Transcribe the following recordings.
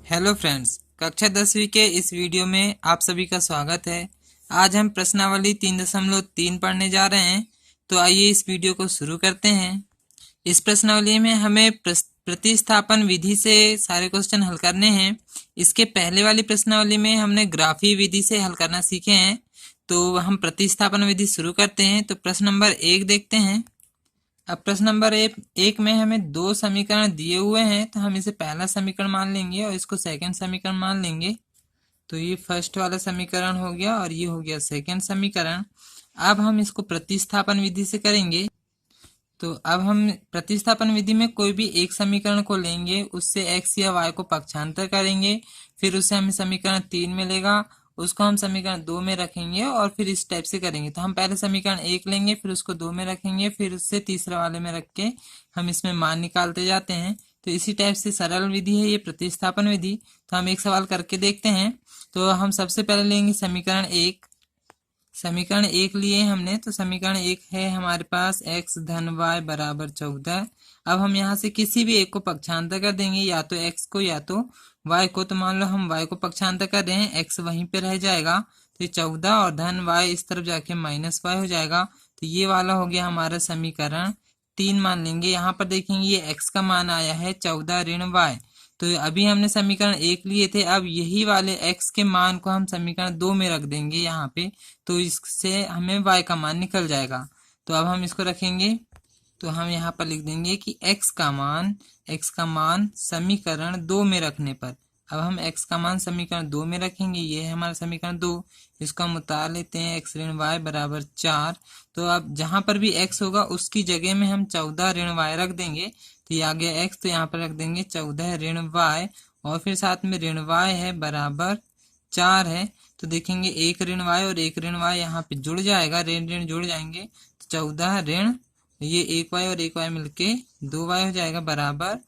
Hello friends, कक्षा 10वीं के इस वीडियो में आप सभी का स्वागत है। आज हम प्रश्नावली 3.3 पढ़ने जा रहे हैं। तो आइए इस वीडियो को शुरू करते हैं। इस प्रश्नावली में हमें प्रतिस्थापन विधि से सारे क्वेश्चन हल करने हैं। इसके पहले वाली प्रश्नावली में हमने ग्राफी विधि से हल करना सीखे हैं। तो हम प्रतिस्थापन विधि शुरू करते हैं। तो प्रश्न नंबर 1 देखते हैं। अब प्रश्न नंबर एक में हमें दो समीकरण दिए हुए हैं, तो हम इसे पहला समीकरण मान लेंगे और इसको सेकंड समीकरण मान लेंगे। तो ये फर्स्ट वाला समीकरण हो गया और ये हो गया सेकंड समीकरण। अब हम इसको प्रतिस्थापन विधि से करेंगे। तो अब हम प्रतिस्थापन विधि में कोई भी एक समीकरण को लेंगे, उससे x या y को पक्षांतर करेंगे, फिर उससे हमें समीकरण 3 मिलेगा, उसको हम समीकरण 2 में रखेंगे और फिर इस टाइप से करेंगे। तो हम पहले समीकरण 1 लेंगे, फिर उसको 2 में रखेंगे, फिर उससे तीसरा वाले में रख के हम इसमें मान निकालते जाते हैं। तो इसी टाइप से सरल विधि है ये प्रतिस्थापन विधि। तो हम एक सवाल करके देखते हैं। तो हम सबसे पहले लेंगे समीकरण 1। समीकरण 1 लिए हमने, तो समीकरण 1 है हमारे पास x धन y बराबर 14। अब हम यहाँ से किसी भी एक को पक्षांतर कर देंगे, या तो x को या तो y को। तो मान लो हम y को पक्षांतर कर रहे हैं, x वहीं पे रह जाएगा, तो ये 14 और धन y इस तरफ जाके माइनस y हो जाएगा। तो ये वाला हो गया हमारा समीकरण 3 मान लेंगे। यहाँ पर देखेंगे ये x का मान आया है 14 ऋण y। तो अभी हमने समीकरण 1 लिए थे, अब यही वाले x के मान को हम समीकरण 2 में रख देंगे यहाँ पे, तो इससे हमें y का मान निकल जाएगा। तो अब हम इसको रखेंगे, तो हम यहाँ पर लिख देंगे कि x का मान समीकरण 2 में रखने पर, अब हम x का मान समीकरण 2 में रखेंगे। ये है हमारा समीकरण 2। इसको हम उतार लेते हैं, x ऋण y बराबर 4। तो अब जहां पर भी x होगा उसकी जगह में हम 14 ऋण y रख देंगे। तो ये आ गया x, तो यहाँ पर रख देंगे 14 ऋण y और फिर साथ में ऋण y है बराबर 4 है। तो देखेंगे एक ऋण y और एक ऋण y यहाँ पे जुड़ जाएगा, ऋण ऋण जुड़ जाएंगे। तो 14 ऋण ये एक y और एक y मिलके 2y हो जाएगा बराबर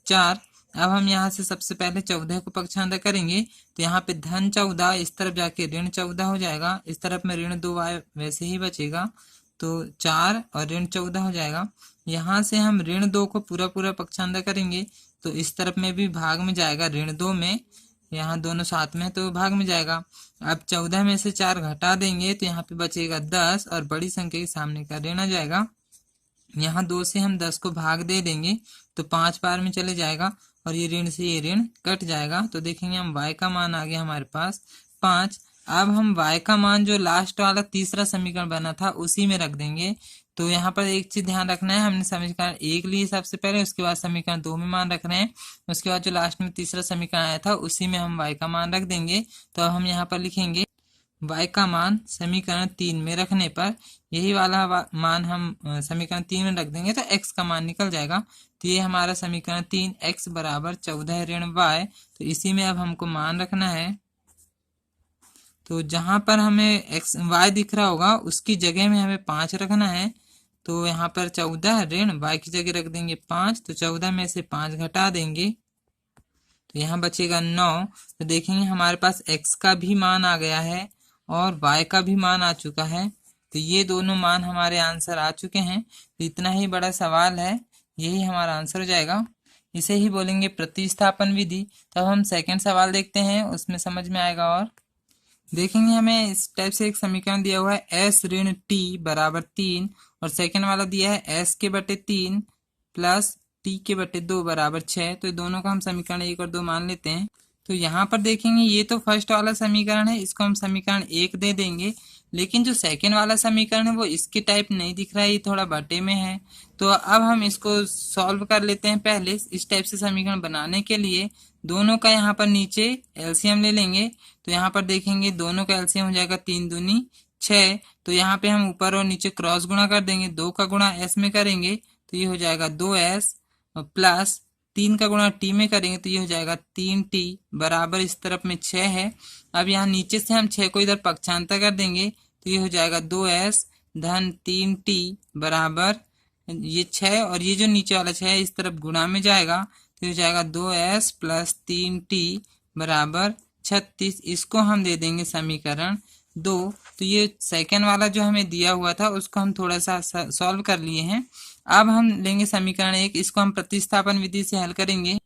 4। अब हम यहाँ से सबसे पहले 14 को पक्षांतर करेंगे, तो यहाँ पे धन 14 इस तरफ जाके ऋण 14 हो जाएगा, इस तरफ में ऋण 2y वैसे ही बचेगा, तो 4 और ऋण 14 हो जाएगा। यहाँ से हम ऋण 2 को पूरा पूरा पक्षांतर करेंगे, तो इस तरफ में भी भाग में जाएगा, ऋण 2 में, यहाँ दोनों साथ में तो भाग में जाएगा। अब 14 में से 4 घटा देंगे, तो यहाँ पे बचेगा 10 और बड़ी संख्या के सामने का ऋण आ जाएगा। यहाँ 2 से हम 10 को भाग दे देंगे, तो 5 बार में चले जाएगा और ये ऋण से ये ऋण कट जाएगा। तो देखेंगे हम y का मान आ गया हमारे पास 5। अब हम y का मान जो लास्ट वाला तीसरा समीकरण बना था उसी में रख देंगे। तो यहाँ पर एक चीज ध्यान रखना है, हमने समीकरण 1 लिए सबसे पहले, उसके बाद समीकरण 2 में मान रख रहे हैं, उसके बाद जो लास्ट में तीसरा समीकरण आया था उसी में हम y का मान रख देंगे। तो अब हम यहाँ पर लिखेंगे y का मान समीकरण 3 में रखने पर, यही वाला मान हम समीकरण 3 में रख देंगे तो x का मान निकल जाएगा। तो ये हमारा समीकरण 3 x बराबर 14 ऋण y। तो इसी में अब हमको मान रखना है। तो जहां पर हमें x y दिख रहा होगा उसकी जगह में हमें 5 रखना है। तो यहाँ पर 14 ऋण y की जगह रख देंगे 5, तो 14 में से 5 घटा देंगे, तो यहाँ बचेगा 9। तो देखेंगे हमारे पास x का भी मान आ गया है और y का भी मान आ चुका है। तो ये दोनों मान हमारे आंसर आ चुके हैं। तो इतना ही बड़ा सवाल है, यही हमारा आंसर हो जाएगा। इसे ही बोलेंगे प्रतिस्थापन विधि। तब हम सेकंड सवाल देखते हैं, उसमें समझ में आएगा। और देखेंगे हमें इस टाइप से एक समीकरण दिया हुआ है s ऋण t बराबर 3 और सेकंड वाला दिया है s के बटे 3 प्लस t के बटे 2 बराबर 6। तो दोनों का हम समीकरण 1 और 2 मान लेते हैं। तो यहाँ पर देखेंगे ये तो फर्स्ट वाला समीकरण है, इसको हम समीकरण 1 दे देंगे, लेकिन जो सेकंड वाला समीकरण है वो इसके टाइप नहीं दिख रहा है, ये थोड़ा बटे में है। तो अब हम इसको सॉल्व कर लेते हैं। पहले इस टाइप से समीकरण बनाने के लिए दोनों का यहाँ पर नीचे एलसीएम ले लेंगे। तो यहाँ पर देखेंगे दोनों का एलसीएम हो जाएगा 3 दूनी 6। तो यहाँ पे हम ऊपर और नीचे क्रॉस गुणा कर देंगे, 2 का गुणा s में करेंगे तो ये हो जाएगा 2s और प्लस 3 का गुणा t में करेंगे तो ये हो जाएगा 3t बराबर इस तरफ में 6 है। अब यहाँ नीचे से हम 6 को इधर पक्षांतर कर देंगे तो ये हो जाएगा 2s धन 3t बराबर ये 6 और ये जो नीचे वाला 6 है इस तरफ गुणा में जाएगा, तो हो जाएगा 2s प्लस 3t बराबर 36। इसको हम दे देंगे समीकरण 2। तो ये सेकेंड वाला जो हमें दिया हुआ था उसको हम थोड़ा सा सॉल्व कर लिए हैं। अब हम लेंगे समीकरण 1, इसको हम प्रतिस्थापन विधि से हल करेंगे।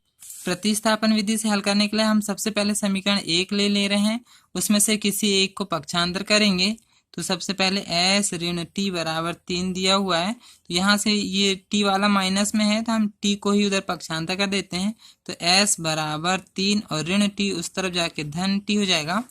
प्रतिस्थापन विधि से हल करने के लिए हम सबसे पहले समीकरण 1 ले रहे हैं, उसमें से किसी एक को पक्षांतर करेंगे। तो सबसे पहले s ऋण t बराबर 3 दिया हुआ है, तो यहाँ से ये t वाला माइनस में है तो हम t को ही उधर पक्षांतर कर देते हैं। तो s बराबर 3 और ऋण t उस तरफ जाके धन t हो जाएगा।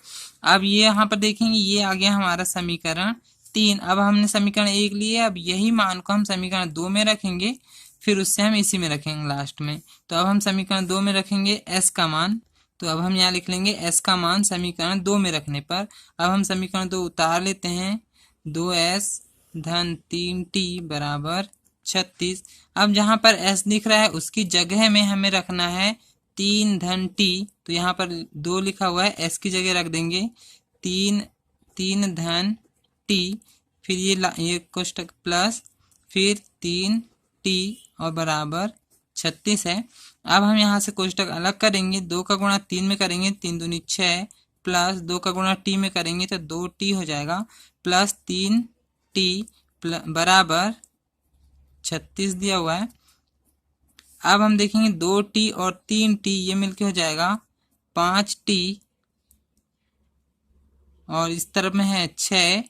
अब ये यहाँ पर देखेंगे, ये आ गया हमारा समीकरण 3। अब हमने समीकरण 1 लिए, अब यही मान को हम समीकरण 2 में रखेंगे, फिर उससे हम इसी में रखेंगे लास्ट में। तो अब हम समीकरण 2 में रखेंगे s का मान, तो अब हम यहाँ लिख लेंगे s का मान समीकरण 2 में रखने पर। अब हम समीकरण 2 उतार लेते हैं, 2s धन 3t बराबर 36। अब जहाँ पर s दिख रहा है उसकी जगह में हमें रखना है 3 धन t, तो यहाँ पर 2 लिखा हुआ है, s की जगह रख देंगे 3 धन t, फिर ये कोष्टक प्लस फिर 3t और बराबर 36 है। अब हम यहाँ से कोष्टक अलग करेंगे, 2 का गुणा 3 में करेंगे 3 दूनी 6 प्लस 2 का गुणा t में करेंगे तो 2t हो जाएगा, प्लस 3t बराबर 36 दिया हुआ है। अब हम देखेंगे 2t और 3t ये मिलके हो जाएगा 5t और इस तरफ में है 6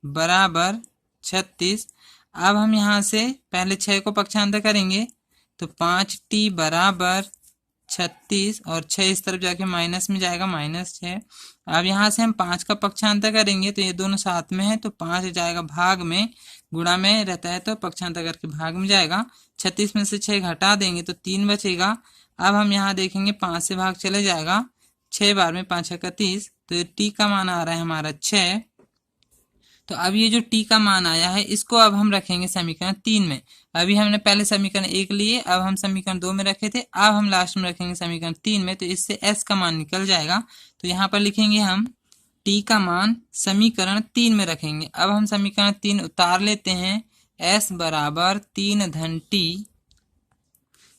बराबर 36। अब हम यहाँ से पहले 6 को पक्षांतर करेंगे तो 5t बराबर 36 और 6 इस तरफ जाके माइनस में जाएगा -6। अब यहाँ से हम 5 का पक्षांतर करेंगे तो ये दोनों साथ में है तो 5 जाएगा भाग में, गुणा में रहता है तो पक्षांतर करके भाग में जाएगा। 36 में से 6 घटा देंगे तो 3 बचेगा। अब हम यहाँ देखेंगे 5 से भाग चले जाएगा, 6 बार में 5 का 30, तो ये t का मान आ रहा है हमारा 6। तो अब ये जो t का मान आया है इसको अब हम रखेंगे समीकरण 3 में। अभी हमने पहले समीकरण 1 लिए, अब हम समीकरण 2 में रखे थे, अब हम लास्ट में रखेंगे समीकरण 3 में, तो इससे s का मान निकल जाएगा। तो यहाँ पर लिखेंगे हम t का मान समीकरण 3 में रखेंगे। अब हम समीकरण 3 उतार लेते हैं, s बराबर 3 धन t,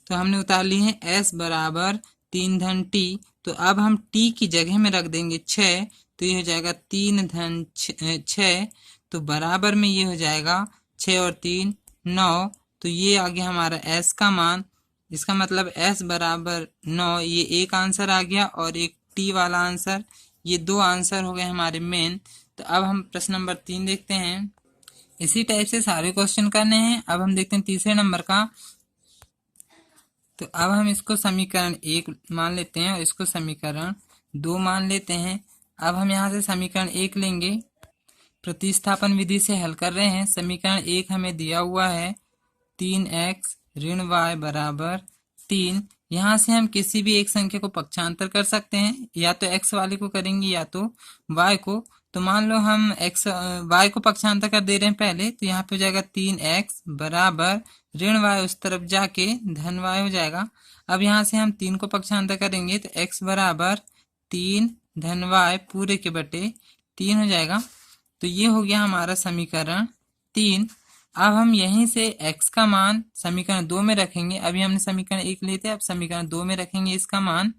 तो हमने उतार लिए हैं s बराबर 3 धन t। तो अब हम t की जगह में रख देंगे 6, तो ये हो जाएगा 3 धन 6, तो बराबर में ये हो जाएगा 6 और 3 9। तो ये आ गया हमारा s का मान। इसका मतलब s बराबर 9, ये एक आंसर आ गया और एक t वाला आंसर, ये 2 आंसर हो गए हमारे मेन। तो अब हम प्रश्न नंबर 3 देखते हैं। इसी टाइप से सारे क्वेश्चन करने हैं। अब हम देखते हैं तीसरे नंबर का। तो अब हम इसको समीकरण 1 मान लेते हैं और इसको समीकरण 2 मान लेते हैं। अब हम यहाँ से समीकरण 1 लेंगे, प्रतिस्थापन विधि से हल कर रहे हैं। समीकरण 1 हमें दिया हुआ है 3x ऋण y बराबर 3। यहाँ से हम किसी भी एक संख्या को पक्षांतर कर सकते हैं, या तो x वाले को करेंगे या तो y को। तो मान लो हम y को पक्षांतर कर दे रहे हैं पहले, तो यहाँ पे हो जाएगा 3x बराबर ऋण y उस तरफ जाके धन y हो जाएगा। अब यहाँ से हम 3 को पक्षांतर करेंगे तो x बराबर 3 धन y पूरे के बटे 3 हो जाएगा। तो ये हो गया हमारा समीकरण 3। अब हम यहीं से x का मान समीकरण 2 में रखेंगे। अभी हमने समीकरण 1 लिए थे, अब समीकरण 2 में रखेंगे इसका मान।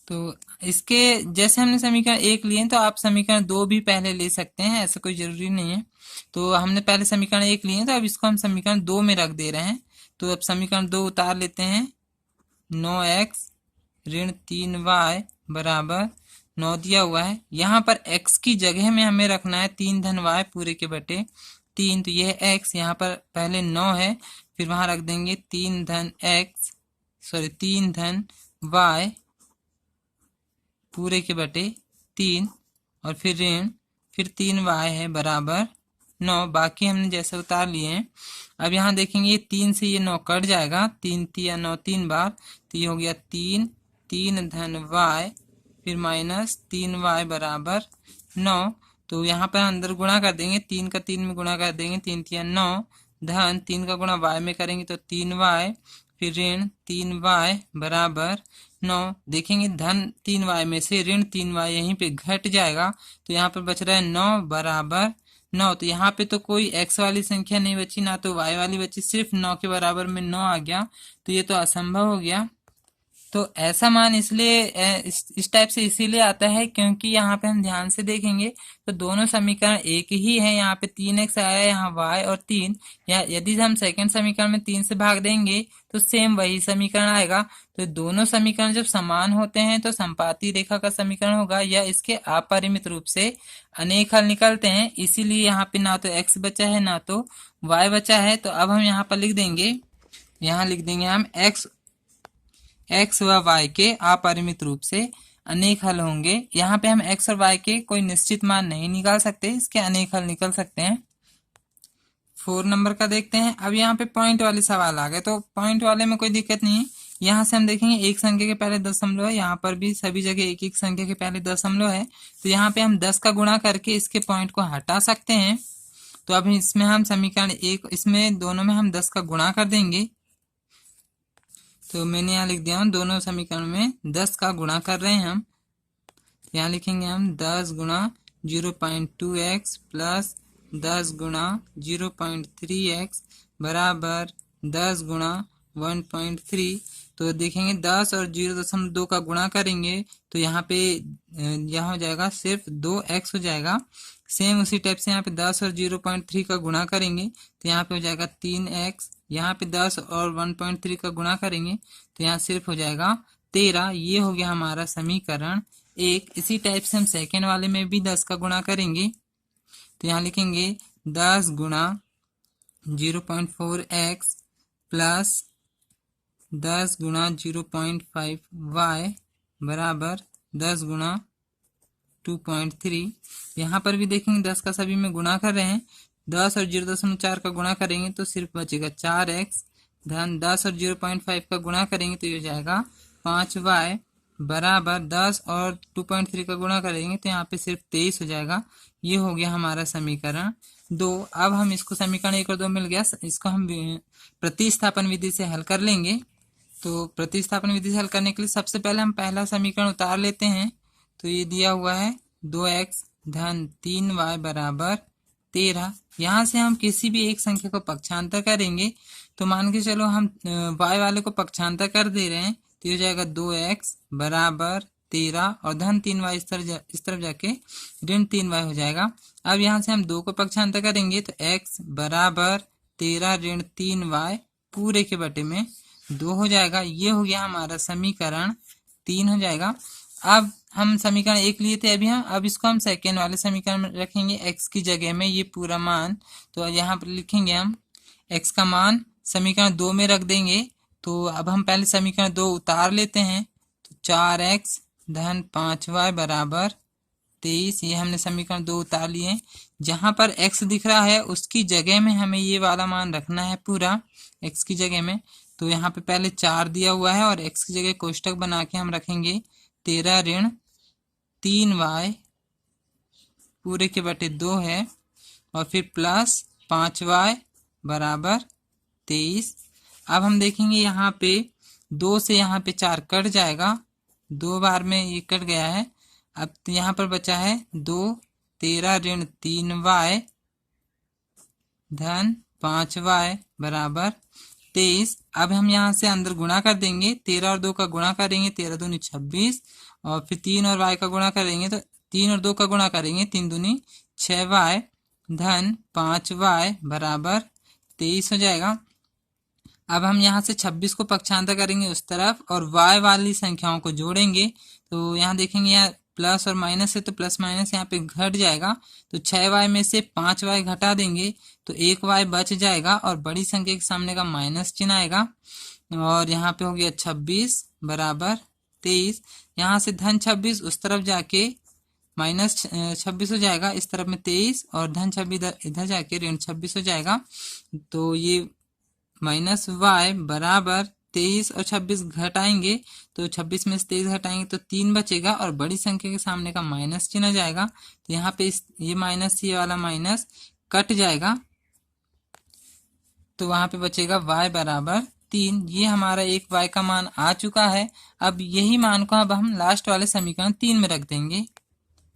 तो इसके जैसे हमने समीकरण 1 लिए तो आप समीकरण 2 भी पहले ले सकते हैं, ऐसा कोई जरूरी नहीं है। तो हमने पहले समीकरण 1 लिए तो अब इसको हम समीकरण 2 में रख दे रहे हैं। तो अब समीकरण 2 उतार लेते हैं, 9x ऋण 3y बराबर 9 दिया हुआ है। यहाँ पर x की जगह में हमें रखना है 3 धन y पूरे के बटे 3। तो यह x यहाँ पर पहले 9 है, फिर वहां रख देंगे 3 धन y पूरे के बटे 3 और फिर ऋण फिर 3y है बराबर 9। बाकी हमने जैसे उतार लिए हैं। अब यहाँ देखेंगे 3 से ये 9 कट जाएगा, 3 या 9 3 बार, तो ये हो गया 3 धन y फिर माइनस 3y बराबर 9। तो यहाँ पर अंदर गुणा कर देंगे, 3 का 3 में गुणा कर देंगे, 3 या 9 धन 3 का गुणा y में करेंगे तो 3y फिर ऋण 3y बराबर 9। देखेंगे धन 3y में से ऋण 3y यहीं पे घट जाएगा, तो यहाँ पर बच रहा है 9 बराबर 9। तो यहाँ पे तो कोई x वाली संख्या नहीं बची, ना तो y वाली बची, सिर्फ 9 के बराबर में 9 आ गया, तो ये तो असंभव हो गया। तो ऐसा मान इसलिए इस टाइप से इसीलिए आता है क्योंकि यहाँ पे हम ध्यान से देखेंगे तो दोनों समीकरण एक ही है। यहाँ पे 3x आया है, यहाँ y और 3। या यदि हम सेकंड समीकरण में 3 से भाग देंगे तो सेम वही समीकरण आएगा। तो दोनों समीकरण जब समान होते हैं तो संपाती रेखा का समीकरण होगा या इसके अपरिमित रूप से अनेक हल निकलते हैं। इसीलिए यहाँ पे ना तो x बचा है ना तो y बचा है। तो अब हम यहाँ पर लिख देंगे, यहाँ लिख देंगे हम x व y के अपरिमित रूप से अनेक हल होंगे। यहाँ पे हम x और y के कोई निश्चित मान नहीं निकाल सकते, इसके अनेक हल निकल सकते हैं। 4 नंबर का देखते हैं। अब यहाँ पे पॉइंट वाले सवाल आ गए, तो पॉइंट वाले में कोई दिक्कत नहीं है। यहाँ से हम देखेंगे एक संख्या के पहले दशमलव है, यहाँ पर भी सभी जगह एक एक संख्या के पहले दशमलव है। तो यहाँ पे हम 10 का गुणा करके इसके पॉइंट को हटा सकते हैं। तो अब इसमें हम समीकरण एक, इसमें दोनों में हम 10 का गुणा कर देंगे। तो मैंने यहाँ लिख दिया हूँ, दोनों समीकरण में 10 का गुणा कर रहे हैं हम। यहाँ लिखेंगे हम 10 गुणा 0.2x प्लस 10 गुणा 0.3x बराबर 10 गुणा 1.3। तो देखेंगे 10 और 0.2 का गुणा करेंगे तो यहाँ पे यहाँ हो जाएगा सिर्फ 2x हो जाएगा। सेम उसी टाइप से यहाँ पे 10 और 0.3 का गुणा करेंगे तो यहाँ पे हो जाएगा 3x। यहाँ पे 10 और 1.3 का गुणा करेंगे तो यहाँ सिर्फ हो जाएगा 13। ये हो गया हमारा समीकरण एक। इसी टाइप से हम सेकेंड वाले में भी 10 का गुणा करेंगे तो यहाँ लिखेंगे 10 गुणा 0.4x प्लस 10 गुणा 0.5y बराबर 10 गुणा 2.3। यहाँ पर भी देखेंगे 10 का सभी में गुणा कर रहे हैं। 10 और 0.4 का गुणा करेंगे तो सिर्फ बचेगा 4x धन 10 और 0.5 का गुणा करेंगे तो ये हो जाएगा 5y बराबर 10 और 2.3 का गुणा करेंगे तो यहाँ पे सिर्फ 23 हो जाएगा। ये हो गया हमारा समीकरण 2। अब हम इसको समीकरण 1 और 2 मिल गया, इसको हम प्रतिस्थापन विधि से हल कर लेंगे। तो प्रतिस्थापन विधि से हल करने के लिए सबसे पहले हम पहला समीकरण उतार लेते हैं। तो ये दिया हुआ है 2x धन 3y बराबर 13। यहाँ से हम किसी भी एक संख्या को पक्षांतर करेंगे तो मान के चलो हम y वाले को पक्षांतर कर दे रहे हैं तो ये हो जाएगा 2x बराबर 13 और धन 3y इस तरफ जाके ऋण 3y हो जाएगा। अब यहाँ से हम 2 को पक्षांतर करेंगे तो x बराबर 13 ऋण 3y पूरे के बटे में 2 हो जाएगा। ये हो गया हमारा समीकरण 3 हो जाएगा। अब हम समीकरण 1 लिए थे अब इसको हम सेकेंड वाले समीकरण में रखेंगे x की जगह में ये पूरा मान। तो यहाँ पर लिखेंगे हम x का मान समीकरण 2 में रख देंगे। तो अब हम पहले समीकरण 2 उतार लेते हैं तो 4x धन 5y बराबर 23। ये हमने समीकरण 2 उतार लिए। जहां पर x दिख रहा है उसकी जगह में हमें ये वाला मान रखना है पूरा x की जगह में। तो यहाँ पे पहले 4 दिया हुआ है और x की जगह कोष्टक बना के हम रखेंगे 13 ऋण 3y पूरे के बटे 2 है और फिर प्लस 5y बराबर 23। अब हम देखेंगे यहाँ पे 2 से यहाँ पे 4 कट जाएगा, 2 बार में ये कट गया है। अब यहाँ पर बचा है 2 13 ऋण 3y धन 5y बराबर 23। अब हम यहाँ से अंदर गुणा कर देंगे, 13 और 2 का गुणा करेंगे 13 दूनी 26 और फिर 3 और y का गुणा करेंगे तो 3 और 2 का गुणा करेंगे 3 दूनी 6y धन 5y बराबर 23 हो जाएगा। अब हम यहाँ से 26 को पक्षांतर करेंगे उस तरफ और y वाली संख्याओं को जोड़ेंगे। तो यहाँ देखेंगे यहाँ प्लस और माइनस है तो प्लस माइनस यहाँ पे घट जाएगा। तो 6y में से 5y घटा देंगे तो 1y बच जाएगा और बड़ी संख्या के सामने का माइनस चिन्ह आएगा और यहाँ पे हो गया 26 बराबर 23। यहाँ से धन 26 उस तरफ जाके माइनस 26 हो जाएगा, इस तरफ में 23 और धन 26 इधर जाके ऋण 26 हो जाएगा। तो ये माइनस y बराबर 23 और 26 घटाएंगे तो 26 में से 23 घटाएंगे तो 3 बचेगा और बड़ी संख्या के सामने का माइनस चिन्ह जाएगा। तो यहाँ पे ये माइनस ये वाला माइनस कट जाएगा तो वहां पे बचेगा y बराबर 3। ये हमारा एक y का मान आ चुका है। अब यही मान को अब हम लास्ट वाले समीकरण 3 में रख देंगे।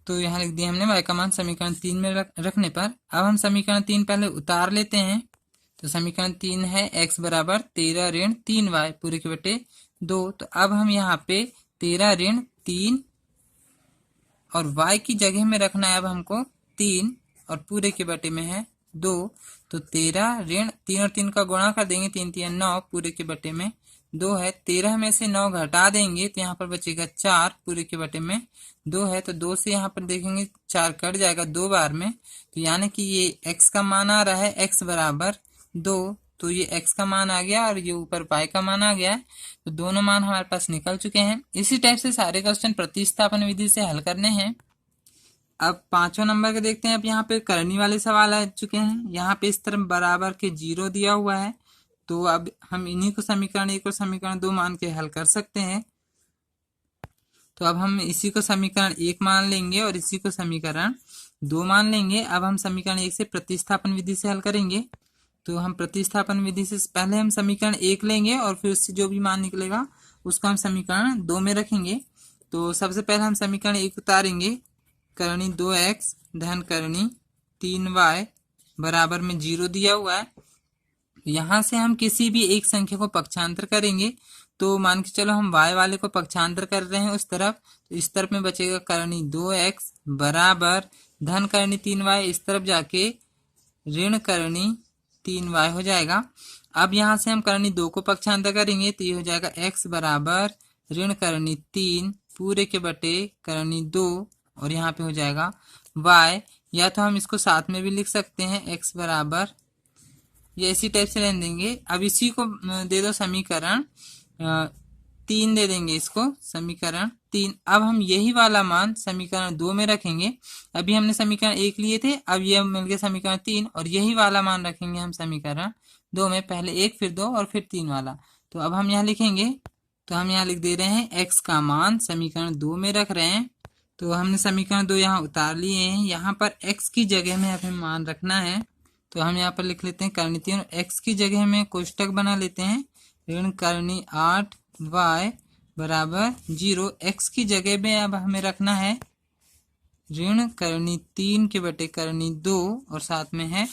तो यहाँ लिख दिया हमने y का मान समीकरण 3 में रखने पर। अब हम समीकरण 3 पहले उतार लेते हैं। तो समीकरण 3 है x बराबर 13 ऋण 3y पूरे के बटे 2। तो अब हम यहाँ पे 13 ऋण 3 और y की जगह में रखना है अब हमको 3 और पूरे के बटे में है 2। तो 13 ऋण 3 और 3 का गुणा कर देंगे, 3 3 9, पूरे के बटे में 2 है। 13 में से 9 घटा देंगे तो यहाँ पर बचेगा 4, पूरे के बटे में 2 है। तो 2 से यहाँ पर देखेंगे 4 कट जाएगा 2 बार में, तो यानी कि ये x का मान आ रहा है x बराबर 2। तो ये x का मान आ गया और ये ऊपर y का मान आ गया है। तो दोनों मान हमारे पास निकल चुके हैं। इसी टाइप से सारे क्वेश्चन प्रतिस्थापन विधि से हल करने हैं। अब 5वां नंबर के देखते हैं। अब यहाँ पे करनी वाले सवाल आ चुके हैं। यहाँ पे इस तरफ बराबर के 0 दिया हुआ है, तो अब हम इन्हीं को समीकरण 1 और समीकरण 2 मान के हल कर सकते हैं। तो अब हम इसी को समीकरण 1 मान लेंगे और इसी को समीकरण 2 मान लेंगे। अब हम समीकरण 1 से प्रतिस्थापन विधि से हल करेंगे। तो हम प्रतिस्थापन विधि से पहले हम समीकरण 1 लेंगे और फिर उससे जो भी मान निकलेगा उसको हम समीकरण 2 में रखेंगे। तो सबसे पहले हम समीकरण 1 उतारेंगे। करनी 2x धन करनी 3y बराबर में 0 दिया हुआ है। यहाँ से हम किसी भी एक संख्या को पक्षांतर करेंगे। तो मान के चलो हम y वाले को पक्षांतर कर रहे हैं उस तरफ, तो इस तरफ में बचेगा करनी 2x बराबर धन करनी 3y, इस तरफ जाके ऋण करनी 3y हो जाएगा। अब यहाँ से हम करनी 2 को पक्षांतर करेंगे तो ये हो जाएगा x बराबर ऋण करनी 3 पूरे के बटे करनी 2 और यहाँ पे हो जाएगा y। या तो हम इसको साथ में भी लिख सकते हैं x बराबर, ये इसी टाइप से लेने देंगे। अब इसी को दे दो समीकरण 3 दे देंगे इसको समीकरण 3। अब हम यही वाला मान समीकरण 2 में रखेंगे। अभी हमने समीकरण 1 लिए थे, अब ये मिल गया समीकरण 3 और यही वाला मान रखेंगे हम समीकरण 2 में, पहले 1 फिर 2 और फिर 3 वाला। तो अब हम यहाँ लिखेंगे, तो हम यहाँ लिख दे रहे हैं x का मान समीकरण 2 में रख रहे हैं। तो हमने समीकरण 2 यहाँ उतार लिए हैं। यहाँ पर x की जगह में हमें मान रखना है, तो हम यहाँ पर लिख लेते हैं करनी 3 और x की जगह में कोष्टक बना लेते हैं ऋण करनी 8y बराबर 0। x की जगह में अब हमें रखना है ऋण करनी 3 के बटे करनी 2 और साथ में है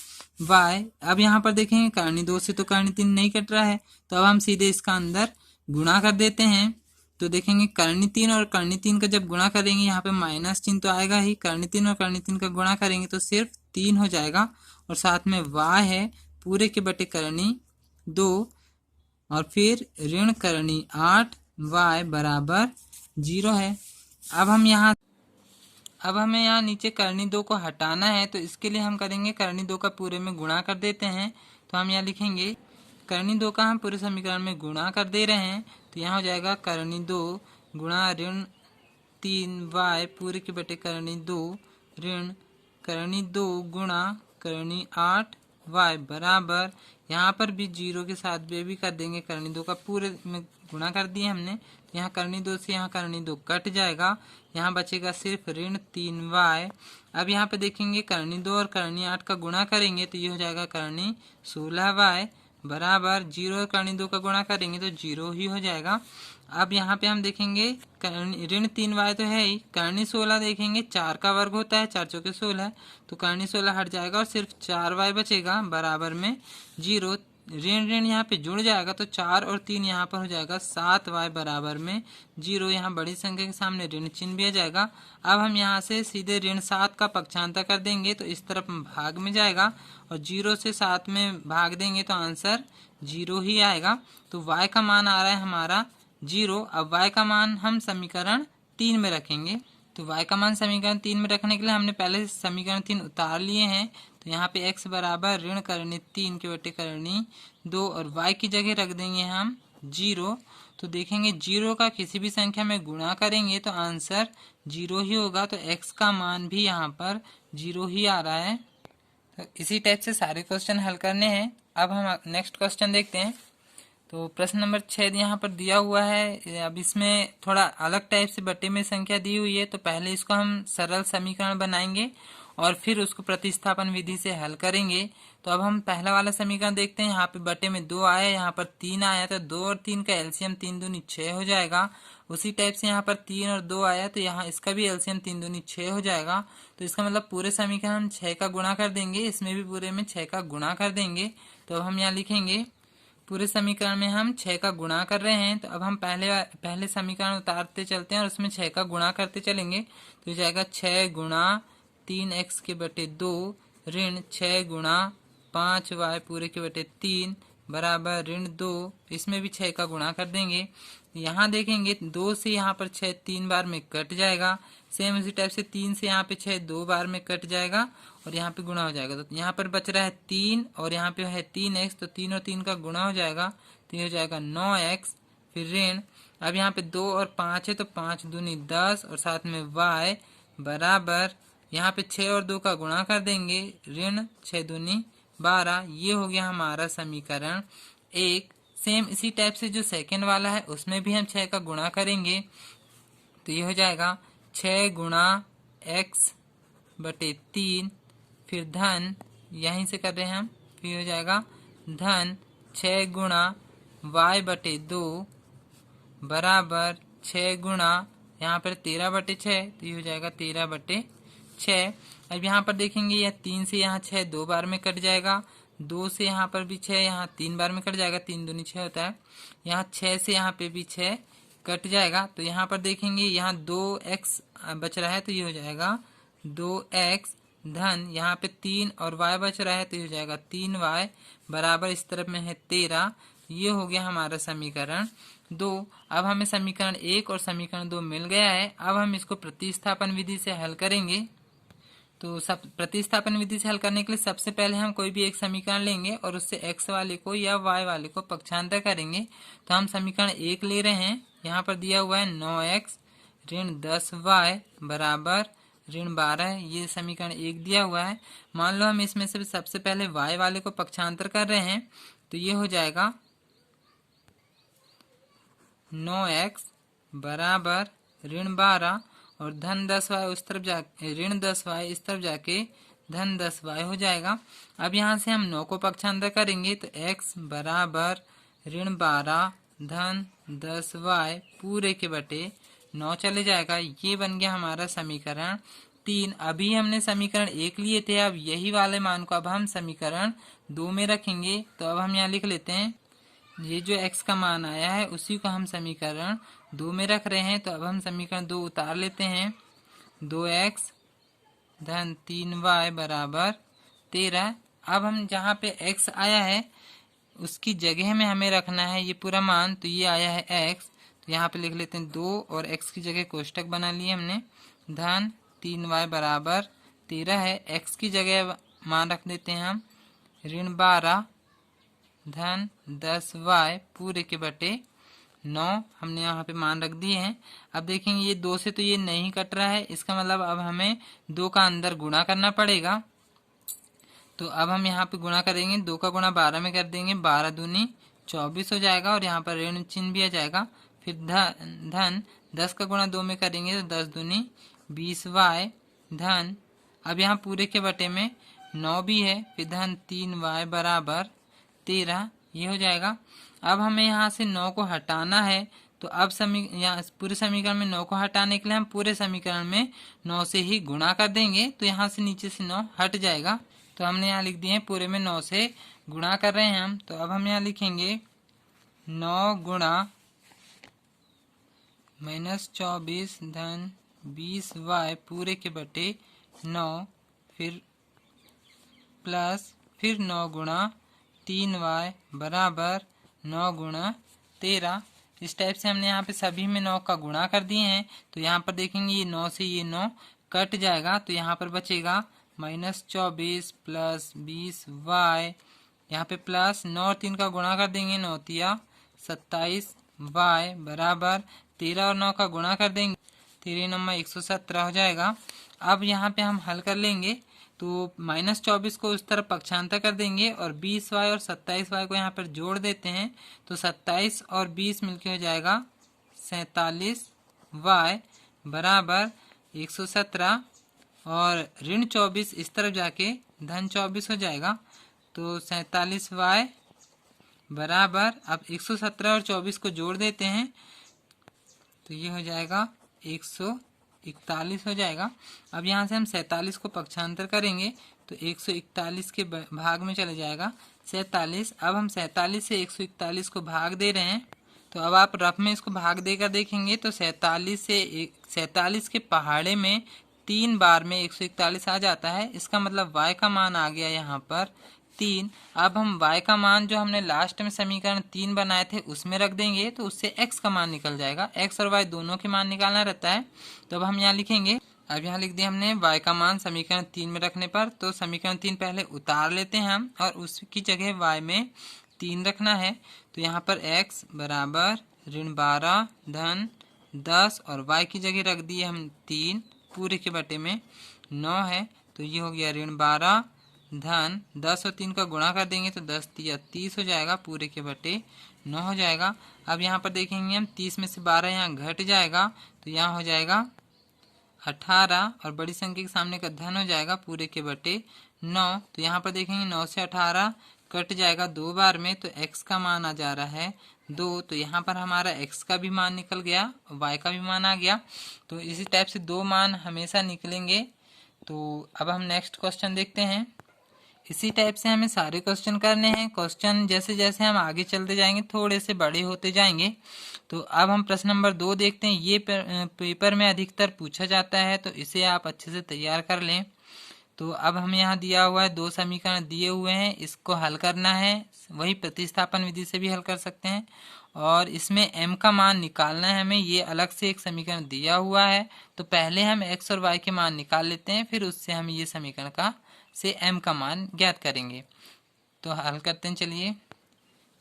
y। अब यहाँ पर देखेंगे करनी 2 से तो करनी 3 नहीं कट रहा है, तो अब हम सीधे इसका अंदर गुणा कर देते हैं। तो देखेंगे करनी 3 और करनी 3 का जब गुणा करेंगे यहाँ पे माइनस चिन्ह तो आएगा ही, करनी 3 और करनी 3 का गुणा करेंगे तो सिर्फ 3 हो जाएगा और साथ में y है पूरे के बटे करनी 2 और फिर ऋण करनी 8y बराबर 0 है। अब हमें यहाँ नीचे करनी 2 को हटाना है, तो इसके लिए हम करेंगे करनी 2 का पूरे में गुणा कर देते हैं। तो हम यहाँ लिखेंगे करनी 2 का हम पूरे समीकरण में गुणा कर दे रहे हैं, तो यहाँ हो जाएगा करनी 2 गुणा ऋण 3y पूरे के बटे करनी 2 ऋण करनी 2 गुणा करनी 8y बराबर, यहाँ पर भी 0 के साथ भी कर देंगे। करनी 2 का पूरे में गुणा कर दिए हमने, तो यहाँ करनी 2 से यहाँ करनी 2 कट जाएगा, यहाँ बचेगा सिर्फ ऋण 3y। अब यहाँ पे देखेंगे करनी 2 और करनी 8 का गुणा करेंगे तो ये हो जाएगा करनी 16y बराबर 0 और करनी 2 का गुणा करेंगे तो 0 ही हो जाएगा। अब यहाँ पे हम देखेंगे ऋण 3y तो है ही, करनी 16 देखेंगे 4 का वर्ग होता है, 4 चौके 16, तो करनी 16 हट जाएगा और सिर्फ 4y बचेगा बराबर में 0। ऋण ऋण यहाँ पे जुड़ जाएगा तो 4 और 3 यहाँ पर हो जाएगा 7y बराबर में 0। यहाँ बड़ी संख्या के सामने ऋण चिन्ह भी आ जाएगा। अब हम यहाँ से सीधे ऋण 7 का पक्षांतर कर देंगे तो इस तरफ भाग में जाएगा और 0 से 7 में भाग देंगे तो आंसर 0 ही आएगा। तो y का मान आ रहा है हमारा 0। अब y का मान हम समीकरण 3 में रखेंगे। तो y का मान समीकरण 3 में रखने के लिए हमने पहले समीकरण 3 उतार लिए हैं। तो यहाँ पे x बराबर ऋण करनी 3 के बटे करनी 2 और y की जगह रख देंगे हम 0। तो देखेंगे 0 का किसी भी संख्या में गुणा करेंगे तो आंसर 0 ही होगा, तो x का मान भी यहाँ पर 0 ही आ रहा है। तो इसी टाइप से सारे क्वेश्चन हल करने हैं। अब हम नेक्स्ट क्वेश्चन देखते हैं। तो प्रश्न नंबर 6 यहाँ पर दिया हुआ है। अब इसमें थोड़ा अलग टाइप से बटे में संख्या दी हुई है, तो पहले इसको हम सरल समीकरण बनाएंगे और फिर उसको प्रतिस्थापन विधि से हल करेंगे। तो अब हम पहला वाला समीकरण देखते हैं। यहाँ पे बटे में 2 आया, यहाँ पर 3 आया, तो 2 और 3 का एलसीएम 3 दूनी 6 हो जाएगा। उसी टाइप से यहाँ पर 3 और 2 आया, तो यहाँ इसका भी एलसीएम 3 दूनी 6 हो जाएगा। तो इसका मतलब पूरे समीकरण हम 6 का गुणा कर देंगे, इसमें भी पूरे में 6 का गुणा कर देंगे। तो अब हम यहाँ लिखेंगे पूरे समीकरण में हम 6 का गुणा कर रहे हैं, तो अब हम पहले समीकरण उतारते चलते हैं और उसमें 6 का गुणा करते चलेंगे। तो हो जाएगा 6 गुणा 3x के बटे 2 ऋण 6 गुणा 5y पूरे के बटे 3 बराबर ऋण 2। इसमें भी 6 का गुणा कर देंगे। यहाँ देखेंगे 2 से यहाँ पर 6 3 बार में कट जाएगा। सेम इसी टाइप से 3 से यहाँ पे 6 2 बार में कट जाएगा और यहाँ पे गुणा हो जाएगा। तो यहाँ पर बच रहा है 3 और यहाँ पे है 3x, तो 3 और 3 का गुणा हो जाएगा, तो ये हो जाएगा 9x। फिर ऋण, अब यहाँ पे 2 और 5 है तो 5 दूनी 10 और साथ में y बराबर यहाँ पे 6 और 2 का गुणा कर देंगे, ऋण 6 दूनी 12। ये हो गया हमारा समीकरण 1। सेम इसी टाइप से जो सेकंड वाला है उसमें भी हम 6 का गुणा करेंगे, तो ये हो जाएगा 6 गुणा x बटे 3 फिर धन, यहीं से कर रहे हैं हम, फिर हो जाएगा धन 6 गुणा y बटे 2 बराबर 6 गुणा यहाँ पर 13 बटे 6, तो ये हो जाएगा 13 बटे 6। अब यहाँ पर देखेंगे यह 3 से यहाँ 6 2 बार में कट जाएगा, 2 से यहाँ पर भी 6 यहाँ 3 बार में कट जाएगा, 3 दूनी 6 होता है। यहाँ 6 से यहाँ पे भी 6 कट जाएगा, तो यहाँ पर देखेंगे यहाँ 2x बच रहा है, तो ये हो जाएगा 2x धन यहाँ पे 3 और y बच रहा है, तो ये हो जाएगा 3y बराबर इस तरफ में है 13। ये हो गया हमारा समीकरण 2। अब हमें समीकरण 1 और समीकरण 2 मिल गया है। अब हम इसको प्रतिस्थापन विधि से हल करेंगे। तो सब प्रतिस्थापन विधि से हल करने के लिए सबसे पहले हम कोई भी एक समीकरण लेंगे और उससे x वाले को या y वाले को पक्षांतर करेंगे। तो हम समीकरण 1 ले रहे हैं, यहाँ पर दिया हुआ है 9x ऋण 10y बराबर ऋण 12। ये समीकरण 1 दिया हुआ है। मान लो हम इसमें से सबसे पहले y वाले को पक्षांतर कर रहे हैं, तो ये हो जाएगा 9x बराबर ऋण 12 और धन 10y उस तरफ जाके ऋण 10y इस तरफ जाके धन 10y हो जाएगा। अब यहाँ से हम 9 को पक्षांतर करेंगे, तो x बराबर ऋण 12 धन 10y पूरे के बटे 9 चले जाएगा। ये बन गया हमारा समीकरण 3। अभी हमने समीकरण 1 लिए थे, अब यही वाले मान को अब हम समीकरण 2 में रखेंगे। तो अब हम यहाँ लिख लेते हैं, ये जो x का मान आया है उसी को हम समीकरण 2 में रख रहे हैं। तो अब हम समीकरण 2 उतार लेते हैं, 2x धन 3y बराबर 13। अब हम जहाँ पे x आया है उसकी जगह में हमें रखना है ये पूरा मान, तो ये आया है x, तो यहाँ पे लिख लेते हैं 2 और x की जगह कोष्टक बना लिए हमने, धन 3y बराबर 13 है। x की जगह मान रख देते हैं हम ऋण 12 धन 10y पूरे के बटे 9 हमने यहाँ पे मान रख दिए हैं। अब देखेंगे ये 2 से तो ये नहीं कट रहा है, इसका मतलब अब हमें 2 का अंदर गुणा करना पड़ेगा। तो अब हम यहाँ पे गुणा करेंगे, 2 का गुणा 12 में कर देंगे, 12 दूनी 24 हो जाएगा और यहाँ पर ऋण चिन्ह भी आ जाएगा। फिर धन 10 का गुणा 2 में करेंगे तो 10 दूनी 20y धन, अब यहाँ पूरे के बटे में 9 भी है, फिर धन 3y बराबर 13। ये हो जाएगा। अब हमें यहाँ से 9 को हटाना है, तो अब यहाँ पूरे समीकरण में 9 को हटाने के लिए हम पूरे समीकरण में 9 से ही गुणा कर देंगे, तो यहाँ से नीचे से 9 हट जाएगा। तो हमने यहाँ लिख दिए हैं पूरे में 9 से गुणा कर रहे हैं हम। तो अब हम यहाँ लिखेंगे 9 गुणा -24 धन 20y पूरे के बटे 9 फिर प्लस फिर 9 गुणा 3y बराबर 9 गुणा 13। इस टाइप से हमने यहाँ पे सभी में 9 का गुणा कर दिए हैं। तो यहाँ पर देखेंगे ये 9 से ये 9 कट जाएगा, तो यहाँ पर बचेगा -24 प्लस 20y, यहाँ पे प्लस 9 और 3 का गुणा कर देंगे, 9 तिया 27y बराबर 13 और 9 का गुणा कर देंगे, 13 नंबर 117 हो जाएगा। अब यहाँ पे हम हल कर लेंगे, तो -24 को उस तरफ पक्षांतर कर देंगे और 20y और 27y को यहाँ पर जोड़ देते हैं, तो 27 और 20 मिलके हो जाएगा 47y बराबर 117 और ऋण 24 इस तरफ जाके धन 24 हो जाएगा, तो 47y बराबर, अब 117 और 24 को जोड़ देते हैं तो ये हो जाएगा 141 हो जाएगा। अब यहाँ से हम 47 को पक्षांतर करेंगे, तो 141 के भाग में चले जाएगा 47। अब हम 47 से 141 को भाग दे रहे हैं, तो अब आप रफ में इसको भाग देकर देखेंगे तो 47 के पहाड़े में 3 बार में 141 आ जाता है। इसका मतलब y का मान आ गया यहाँ पर 3। अब हम y का मान जो हमने लास्ट में समीकरण 3 बनाए थे उसमें रख देंगे, तो उससे x का मान निकल जाएगा। x और y दोनों के मान निकालना रहता है। तो अब हम यहाँ लिखेंगे, अब यहाँ लिख दिया हमने y का मान समीकरण 3 में रखने पर। तो समीकरण 3 पहले उतार लेते हैं हम और उसकी जगह y में 3 रखना है। तो यहाँ पर x बराबर -12 धन 10 और y की जगह रख दिए हम 3 पूरे के बटे में 9 है। तो ये हो गया -12 धन 10 और 3 का गुणा कर देंगे तो 10 तिया 30 हो जाएगा, पूरे के बटे 9 हो जाएगा। अब यहाँ पर देखेंगे हम 30 में से 12 यहाँ घट जाएगा, तो यहाँ हो जाएगा 18 और बड़ी संख्या के सामने का धन हो जाएगा पूरे के बटे 9। तो यहाँ पर देखेंगे 9 से 18 कट जाएगा 2 बार में, तो x का मान आ जा रहा है 2। तो यहाँ पर हमारा x का भी मान निकल गया, y का भी मान आ गया। तो इसी टाइप से 2 मान हमेशा निकलेंगे। तो अब हम नेक्स्ट क्वेश्चन देखते हैं। इसी टाइप से हमें सारे क्वेश्चन करने हैं। क्वेश्चन जैसे जैसे हम आगे चलते जाएंगे थोड़े से बड़े होते जाएंगे। तो अब हम प्रश्न नंबर 2 देखते हैं। ये पेपर में अधिकतर पूछा जाता है, तो इसे आप अच्छे से तैयार कर लें। तो अब हम यहाँ दिया हुआ है 2 समीकरण दिए हुए हैं, इसको हल करना है। वही प्रतिस्थापन विधि से भी हल कर सकते हैं और इसमें m का मान निकालना है हमें। ये अलग से एक समीकरण दिया हुआ है, तो पहले हम x और y के मान निकाल लेते हैं, फिर उससे हम ये समीकरण का से m का मान ज्ञात करेंगे। तो हल करते हैं, चलिए।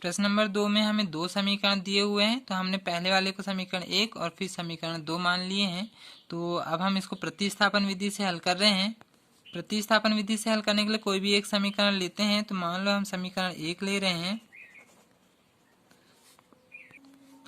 प्रश्न नंबर 2 में हमें 2 समीकरण दिए हुए हैं, तो हमने पहले वाले को समीकरण 1 और फिर समीकरण 2 मान लिए हैं। तो अब हम इसको प्रतिस्थापन विधि से हल कर रहे हैं। प्रतिस्थापन विधि से हल करने के लिए कोई भी एक समीकरण लेते हैं। तो मान लो हम समीकरण 1 ले रहे हैं।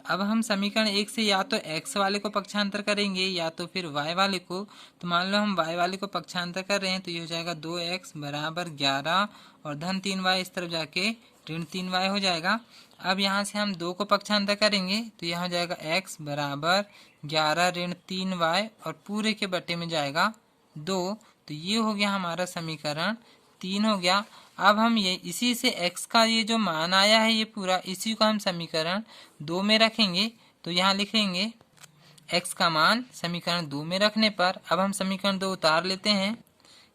अब हम समीकरण 1 से या तो x वाले को पक्षांतर करेंगे या तो फिर y वाले को। तो मान लो हम y वाले को पक्षांतर कर रहे हैं, तो ये हो जाएगा 2x बराबर 11 और धन 3y इस तरफ जाके ऋण 3y हो जाएगा। अब यहाँ से हम 2 को पक्षांतर करेंगे, तो यहाँ हो जाएगा x बराबर 11 ऋण 3y और पूरे के बटे में जाएगा 2। तो ये हो गया हमारा समीकरण 3 हो गया। अब हम ये इसी से x का ये जो मान आया है ये पूरा, इसी को हम समीकरण 2 में रखेंगे। तो यहाँ लिखेंगे x का मान समीकरण 2 में रखने पर। अब हम समीकरण 2 उतार लेते हैं।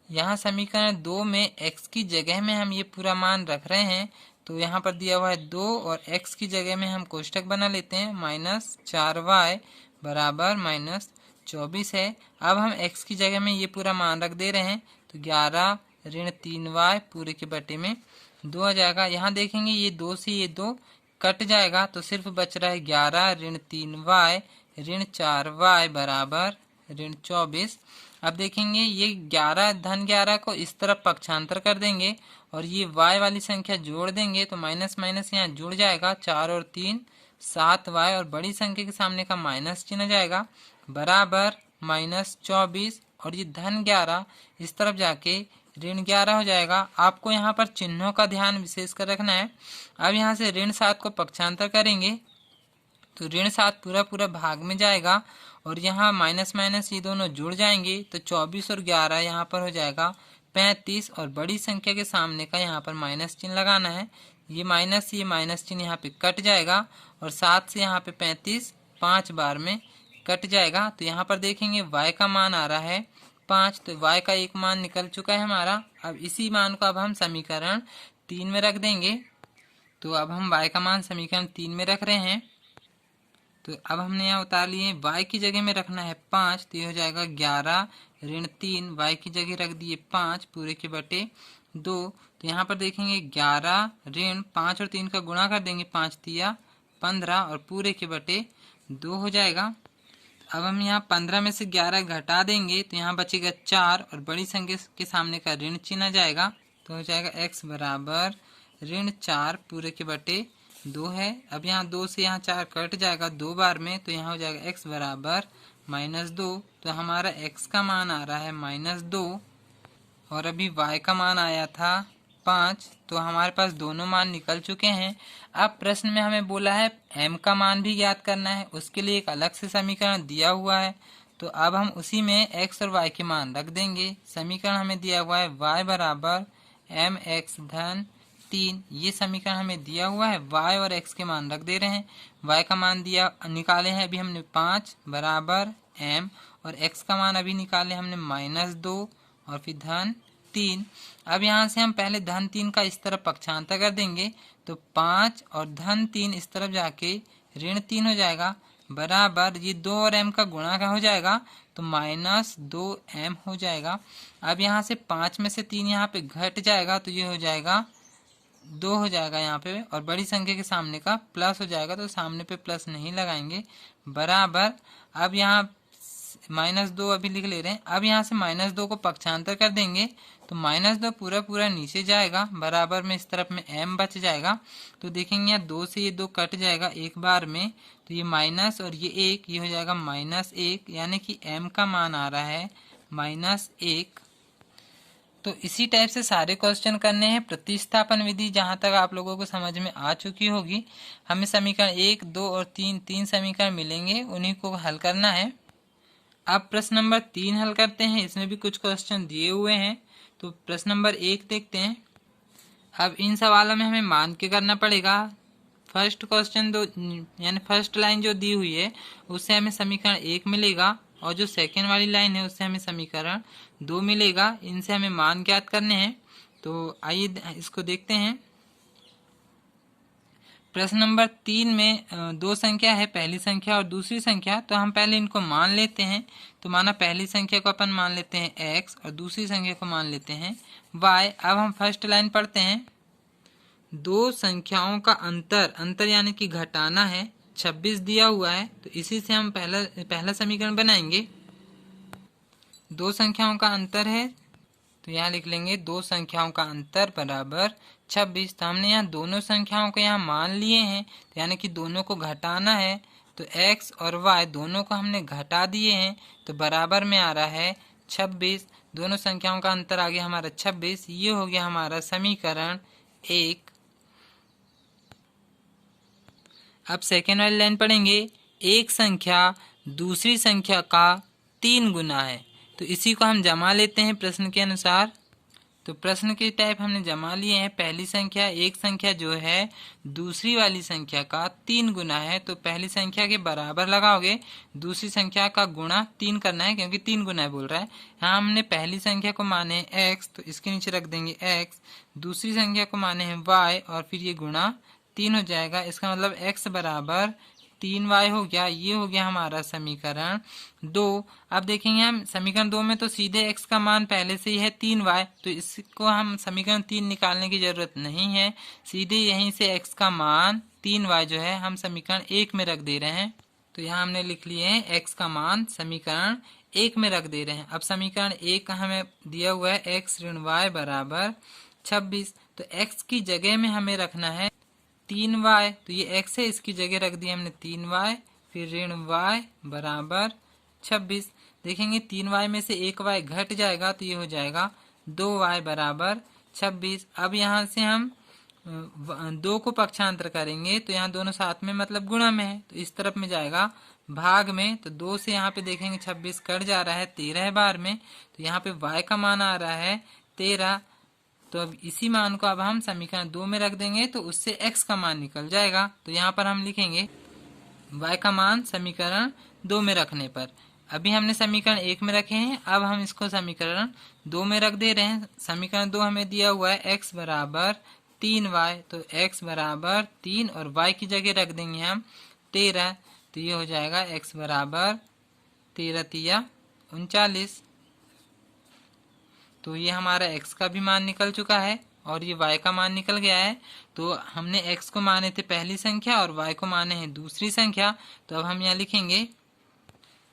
यहाँ समीकरण 2 में x की जगह में हम ये पूरा मान रख रहे हैं। तो यहाँ पर दिया हुआ है 2 और x की जगह में हम कोष्टक बना लेते हैं, -4y बराबर -24 है। अब हम x की जगह में ये पूरा मान रख दे रहे हैं, तो 11 ऋण 3y पूरे के बटे में 2 आ जाएगा। यहाँ देखेंगे ये 2 से ये 2 कट जाएगा, तो सिर्फ बच रहा है 11 ऋण 3y ऋण 4y बराबर ऋण 24। अब देखेंगे ये 11 धन 11 को इस तरफ पक्षांतर कर देंगे और ये y वाली संख्या जोड़ देंगे, तो माइनस माइनस यहाँ जुड़ जाएगा। 4 और 3 7y और बड़ी संख्या के सामने का माइनस चिन्ह जाएगा बराबर -24 और ये धन 11 इस तरफ जाके ऋण 11 हो जाएगा। आपको यहाँ पर चिन्हों का ध्यान विशेष कर रखना है। अब यहाँ से ऋण 7 को पक्षांतर करेंगे, तो ऋण 7 पूरा पूरा भाग में जाएगा और यहाँ माइनस माइनस ये दोनों जुड़ जाएंगे, तो 24 और 11 यहाँ पर हो जाएगा 35 और बड़ी संख्या के सामने का यहाँ पर माइनस चिन्ह लगाना है। ये माइनस चिन्ह यहाँ पे कट जाएगा और 7 से यहाँ पे 35 5 बार में कट जाएगा। तो यहाँ पर देखेंगे y का मान आ रहा है 5, तो y का एक मान निकल चुका है हमारा। अब इसी मान को अब हम समीकरण 3 में रख देंगे। तो अब हम y का मान समीकरण 3 में रख रहे हैं। तो अब हमने यहाँ उतार लिए, y की जगह में रखना है 5, तो ये हो जाएगा 11 ऋण 3, y की जगह रख दिए 5 पूरे के बटे 2। तो यहाँ पर देखेंगे 11 ऋण 5 और 3 का गुणा कर देंगे, 5 तिया 15 और पूरे के बटे 2 हो जाएगा। अब हम यहाँ 15 में से 11 घटा देंगे, तो यहाँ बचेगा 4 और बड़ी संख्या के सामने का ऋण चिन्ह जाएगा, तो हो जाएगा x बराबर ऋण 4 पूरे के बटे 2 है। अब यहाँ 2 से यहाँ 4 कट जाएगा 2 बार में, तो यहाँ हो जाएगा x बराबर -2। तो हमारा x का मान आ रहा है -2 और अभी y का मान आया था 5। तो हमारे पास दोनों मान निकल चुके हैं। अब प्रश्न में हमें बोला है m का मान भी ज्ञात करना है, उसके लिए एक अलग से समीकरण दिया हुआ है। तो अब हम उसी में x और y के मान रख देंगे। समीकरण हमें दिया हुआ है y बराबर mx धन 3, ये समीकरण हमें दिया हुआ है। y और x के मान रख दे रहे हैं। y का मान दिया निकाले हैं अभी हमने 5 बराबर m, और x का मान अभी निकाले हमने -2 और फिर धन 3। अब यहाँ से हम पहले धन 3 का इस तरफ पक्षांतर कर देंगे, तो 5 और धन 3 इस तरफ जाके ऋण 3 हो जाएगा, बराबर ये 2 और m का गुणा का हो जाएगा, तो -2m हो जाएगा। अब यहाँ से 5 में से 3 यहाँ पे घट जाएगा, तो ये हो जाएगा 2 हो जाएगा यहाँ पे, और बड़ी संख्या के सामने का प्लस हो जाएगा, तो सामने पे प्लस नहीं लगाएंगे, बराबर। अब यहाँ -2 अभी लिख ले रहे हैं। अब यहाँ से -2 को पक्षांतर कर देंगे, तो -2 पूरा पूरा नीचे जाएगा, बराबर में इस तरफ में m बच जाएगा। तो देखेंगे यहाँ 2 से ये 2 कट जाएगा एक बार में, तो ये माइनस और ये 1, ये हो जाएगा -1, यानी कि m का मान आ रहा है -1। तो इसी टाइप से सारे क्वेश्चन करने हैं। प्रतिस्थापन विधि जहां तक आप लोगों को समझ में आ चुकी होगी। हमें समीकरण 1, 2 और 3 समीकरण मिलेंगे, उन्हीं को हल करना है। अब प्रश्न नंबर 3 हल करते हैं। इसमें भी कुछ क्वेश्चन दिए हुए हैं। तो प्रश्न नंबर 1 देखते हैं। अब इन सवालों में हमें मान के करना पड़ेगा। फर्स्ट क्वेश्चन यानी फर्स्ट लाइन जो दी हुई है उससे हमें समीकरण 1 मिलेगा, और जो सेकेंड वाली लाइन है उससे हमें समीकरण 2 मिलेगा। इनसे हमें मान ज्ञात करने हैं। तो आइए इसको देखते हैं। प्रश्न नंबर 3 में 2 संख्या है, पहली संख्या और दूसरी संख्या। तो हम पहले इनको मान लेते हैं। तो माना पहली संख्या को अपन मान लेते हैं x और दूसरी संख्या को मान लेते हैं y। अब हम फर्स्ट लाइन पढ़ते हैं। दो संख्याओं का अंतर यानी कि घटाना है, 26 दिया हुआ है, तो इसी से हम पहला समीकरण बनाएंगे। दो संख्याओं का अंतर है, तो यहाँ लिख लेंगे दो संख्याओं का अंतर बराबर 26। तो हमने यहाँ दोनों संख्याओं को यहाँ मान लिए हैं, तो यानी कि दोनों को घटाना है, तो x और y दोनों को हमने घटा दिए हैं, तो बराबर में आ रहा है 26। दोनों संख्याओं का अंतर आ गया हमारा 26। ये हो गया हमारा समीकरण 1। अब सेकेंड वाली लाइन पढ़ेंगे। एक संख्या दूसरी संख्या का 3 गुना है, तो इसी को हम जमा लेते हैं प्रश्न के अनुसार। तो प्रश्न के टाइप हमने जमा लिए हैं। पहली संख्या, एक संख्या जो है दूसरी वाली संख्या का 3 गुना है, तो पहली संख्या के बराबर लगाओगे, दूसरी संख्या का गुणा 3 करना है, क्योंकि 3 गुना है बोल रहा है। यहाँ हमने पहली संख्या को माने x, तो इसके नीचे रख देंगे x, दूसरी संख्या को माने हैं y, और फिर ये गुणा 3 हो जाएगा। इसका मतलब x बराबर 3y हो गया। ये हो गया हमारा समीकरण 2। अब देखेंगे हम समीकरण 2 में तो सीधे x का मान पहले से ही है 3y, तो इसको हम समीकरण 3 निकालने की जरूरत नहीं है। सीधे यहीं से x का मान 3y जो है हम समीकरण 1 में रख दे रहे हैं। तो यहाँ हमने लिख लिए हैं x का मान समीकरण 1 में रख दे रहे हैं। अब समीकरण 1 का हमें दिया हुआ है x ऋण y बराबर 26। तो x की जगह में हमें रखना है 3y, तो ये x है, इसकी जगह रख दिया हमने 3y, फिर ऋण y बराबर 26। देखेंगे 3y में से 1y घट जाएगा, तो ये हो जाएगा 2y बराबर 26। अब यहाँ से हम 2 को पक्षांतर करेंगे, तो यहाँ दोनों साथ में मतलब गुणा में है, तो इस तरफ में जाएगा भाग में। तो 2 से यहाँ पे देखेंगे 26 कट जा रहा है 13 बार में, तो यहाँ पे y का मान आ रहा है 13। तो अब इसी मान को अब हम समीकरण 2 में रख देंगे, तो उससे x का मान निकल जाएगा। तो यहाँ पर हम लिखेंगे y का मान समीकरण 2 में रखने पर। अभी हमने समीकरण 1 में रखे हैं, अब हम इसको समीकरण 2 में रख दे रहे हैं। समीकरण 2 हमें दिया हुआ है x बराबर 3y, तो x बराबर 3 और y की जगह रख देंगे हम 13। तो ये हो जाएगा x बराबर 13 तिया 39। तो ये हमारा x का भी मान निकल चुका है और ये y का मान निकल गया है। तो हमने x को माने थे पहली संख्या और y को माने हैं दूसरी संख्या। तो अब हम यहाँ लिखेंगे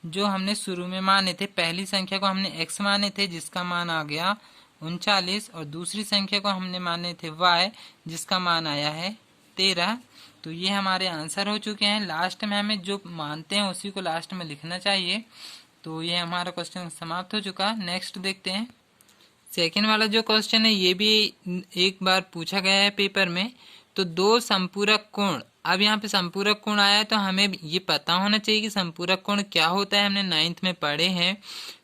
जो हमने शुरू में माने थे, पहली संख्या को हमने x माने थे जिसका मान आ गया 39, और दूसरी संख्या को हमने माने थे y जिसका मान आया है 13। तो ये हमारे आंसर हो चुके हैं। लास्ट में हमें जो मानते हैं उसी को लास्ट में लिखना चाहिए। तो ये हमारा क्वेश्चन समाप्त हो चुका। नेक्स्ट देखते हैं। सेकेंड वाला जो क्वेश्चन है ये भी एक बार पूछा गया है पेपर में। तो दो संपूरक कोण अब यहाँ पे संपूरक कोण आया है तो हमें ये पता होना चाहिए कि संपूरक कोण क्या होता है, हमने 9th में पढ़े हैं।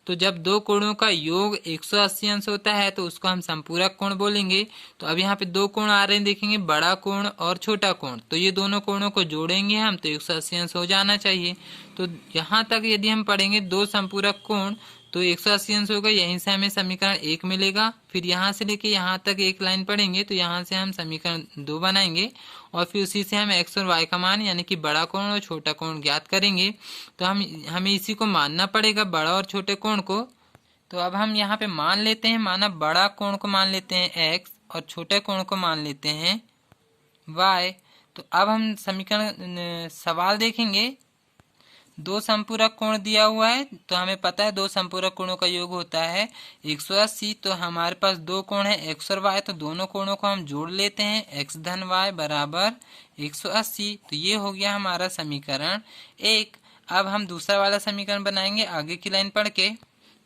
तो जब दो कोणों का योग 180 अंश होता है तो उसको हम संपूरक कोण बोलेंगे। तो अब यहाँ पे दो कोण आ रहे हैं, देखेंगे बड़ा कोण और छोटा कोण, तो ये दोनों कोणों को जोड़ेंगे हम तो 180 अंश हो जाना चाहिए। तो यहाँ तक यदि हम पढ़ेंगे दो संपूरक कोण तो 180 अंश होगा, यहीं से हमें समीकरण 1 मिलेगा। फिर यहाँ से लेके यहाँ तक एक लाइन पढ़ेंगे तो यहाँ से हम समीकरण 2 बनाएंगे और फिर उसी से हम x और y का मान यानी कि बड़ा कोण और छोटा कोण ज्ञात करेंगे। तो हमें इसी को मानना पड़ेगा, बड़ा और छोटे कोण को। तो अब हम यहाँ पे मान लेते हैं, माना बड़ा कोण को मान लेते हैं x और छोटे कोण को मान लेते हैं y। तो अब हम समीकरण सवाल देखेंगे, दो संपूरक कोण दिया हुआ है तो हमें पता है दो संपूरक कोणों का योग होता है 180। तो हमारे पास दो कोण है x और y, तो दोनों कोणों को हम जोड़ लेते हैं, x धन y बराबर 180। तो ये हो गया हमारा समीकरण 1। अब हम दूसरा वाला समीकरण बनाएंगे आगे की लाइन पढ़ के।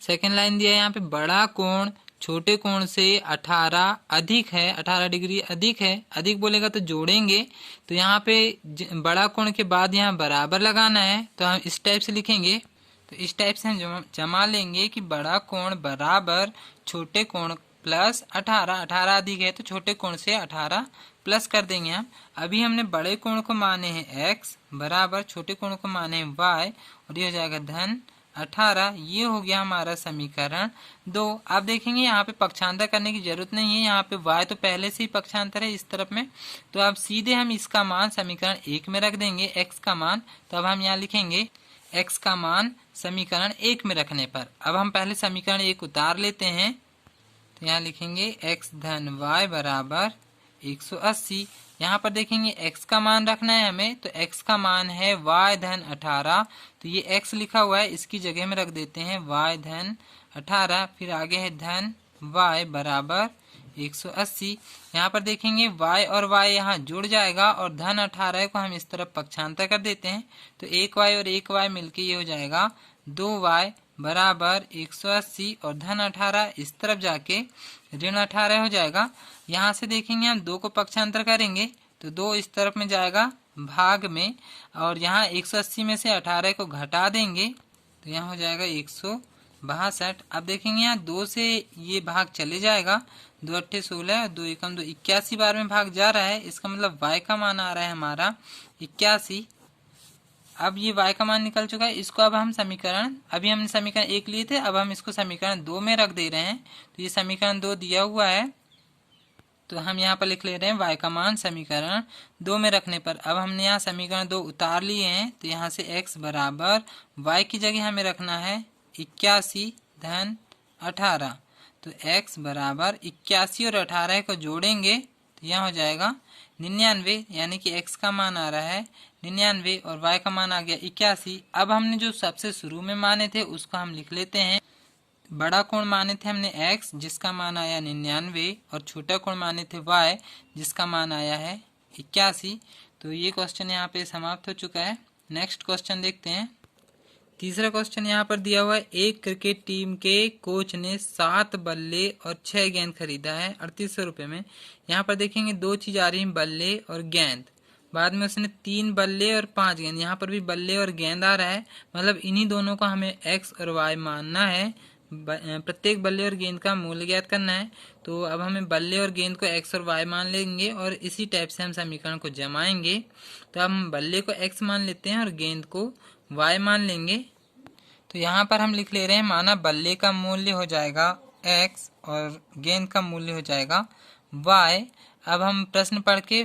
सेकेंड लाइन दिया है यहाँ पे, बड़ा कोण छोटे कोण से 18 अधिक है, 18 डिग्री अधिक है। अधिक बोलेगा तो जोड़ेंगे, तो यहाँ पे बड़ा कोण के बाद यहाँ बराबर लगाना है, तो हम इस टाइप से लिखेंगे। तो इस टाइप से हम जमा लेंगे कि बड़ा कोण बराबर छोटे कोण प्लस 18, 18 अधिक है तो छोटे कोण से 18 प्लस कर देंगे हम। अभी हमने बड़े कोण को माने हैं x बराबर छोटे कोण को माने हैं y और ये हो जाएगा धन 18। ये हो गया हमारा समीकरण 2। आप देखेंगे यहाँ पे पक्षांतर करने की जरूरत नहीं है, यहाँ पे y तो पहले से ही पक्षांतर है इस तरफ में, तो अब सीधे हम इसका मान समीकरण 1 में रख देंगे x का मान। तो अब हम यहाँ लिखेंगे x का मान समीकरण 1 में रखने पर। अब हम पहले समीकरण 1 उतार लेते हैं, तो यहाँ लिखेंगे x धन y बराबर 180। यहाँ पर देखेंगे x का मान रखना है हमें, तो x का मान है y धन 18। तो ये x लिखा हुआ है, इसकी जगह में रख देते हैं y धन 18। फिर आगे है धन y बराबर 180। यहाँ पर देखेंगे y और y यहाँ जुड़ जाएगा और धन 18 को हम इस तरफ पक्षांतर कर देते हैं, तो एक y और एक y मिलके ये हो जाएगा 2y बराबर 180 और धन 18 इस तरफ जाके ऋण 18 हो जाएगा। यहाँ से देखेंगे हम 2 को पक्षांतर करेंगे तो 2 इस तरफ में जाएगा भाग में, और यहाँ 180 में से 18 को घटा देंगे तो यहाँ हो जाएगा 162। अब देखेंगे यहाँ 2 से ये भाग चले जाएगा, 2 अट्ठे 16 और 2 एकम 2, 81 बार में भाग जा रहा है। इसका मतलब y का मान आ रहा है हमारा 81। अब ये y का मान निकल चुका है, इसको अब हम समीकरण, अभी हमने समीकरण 1 लिए थे, अब हम इसको समीकरण 2 में रख दे रहे हैं। तो ये समीकरण 2 दिया हुआ है, तो हम यहाँ पर लिख ले रहे हैं y का मान समीकरण 2 में रखने पर। अब हमने यहाँ समीकरण 2 उतार लिए हैं, तो यहाँ से x बराबर y की जगह हमें रखना है 81 धन 18। तो x बराबर 81 और 18 को जोड़ेंगे तो यहाँ हो जाएगा 99, यानी कि x का मान आ रहा है 99 और y का मान आ गया 81। अब हमने जो सबसे शुरू में माने थे उसको हम लिख लेते हैं। बड़ा कोण माने थे हमने x जिसका मान आया 99 और छोटा कोण माने थे y जिसका मान आया है 81। तो ये क्वेश्चन यहाँ पे समाप्त हो चुका है। नेक्स्ट क्वेश्चन देखते हैं। तीसरा क्वेश्चन यहाँ पर दिया हुआ है, एक क्रिकेट टीम के कोच ने 7 बल्ले और 6 गेंद खरीदा है 3800 रुपये में। यहाँ पर देखेंगे 2 चीज आ रही है, बल्ले और गेंद, बाद में उसने 3 बल्ले और 5 गेंद, यहाँ पर भी बल्ले और गेंद आ रहा है, मतलब इन्हीं दोनों का हमें x और y मानना है, प्रत्येक बल्ले और गेंद का मूल्य ज्ञात करना है। तो अब हमें बल्ले और गेंद को x और y मान लेंगे और इसी टाइप से हम समीकरण को जमाएंगे। तो अब हम बल्ले को x मान लेते हैं और गेंद को y मान लेंगे। तो यहाँ पर हम लिख ले रहे हैं, माना बल्ले का मूल्य हो जाएगा x और गेंद का मूल्य हो जाएगा y। अब हम प्रश्न पढ़ के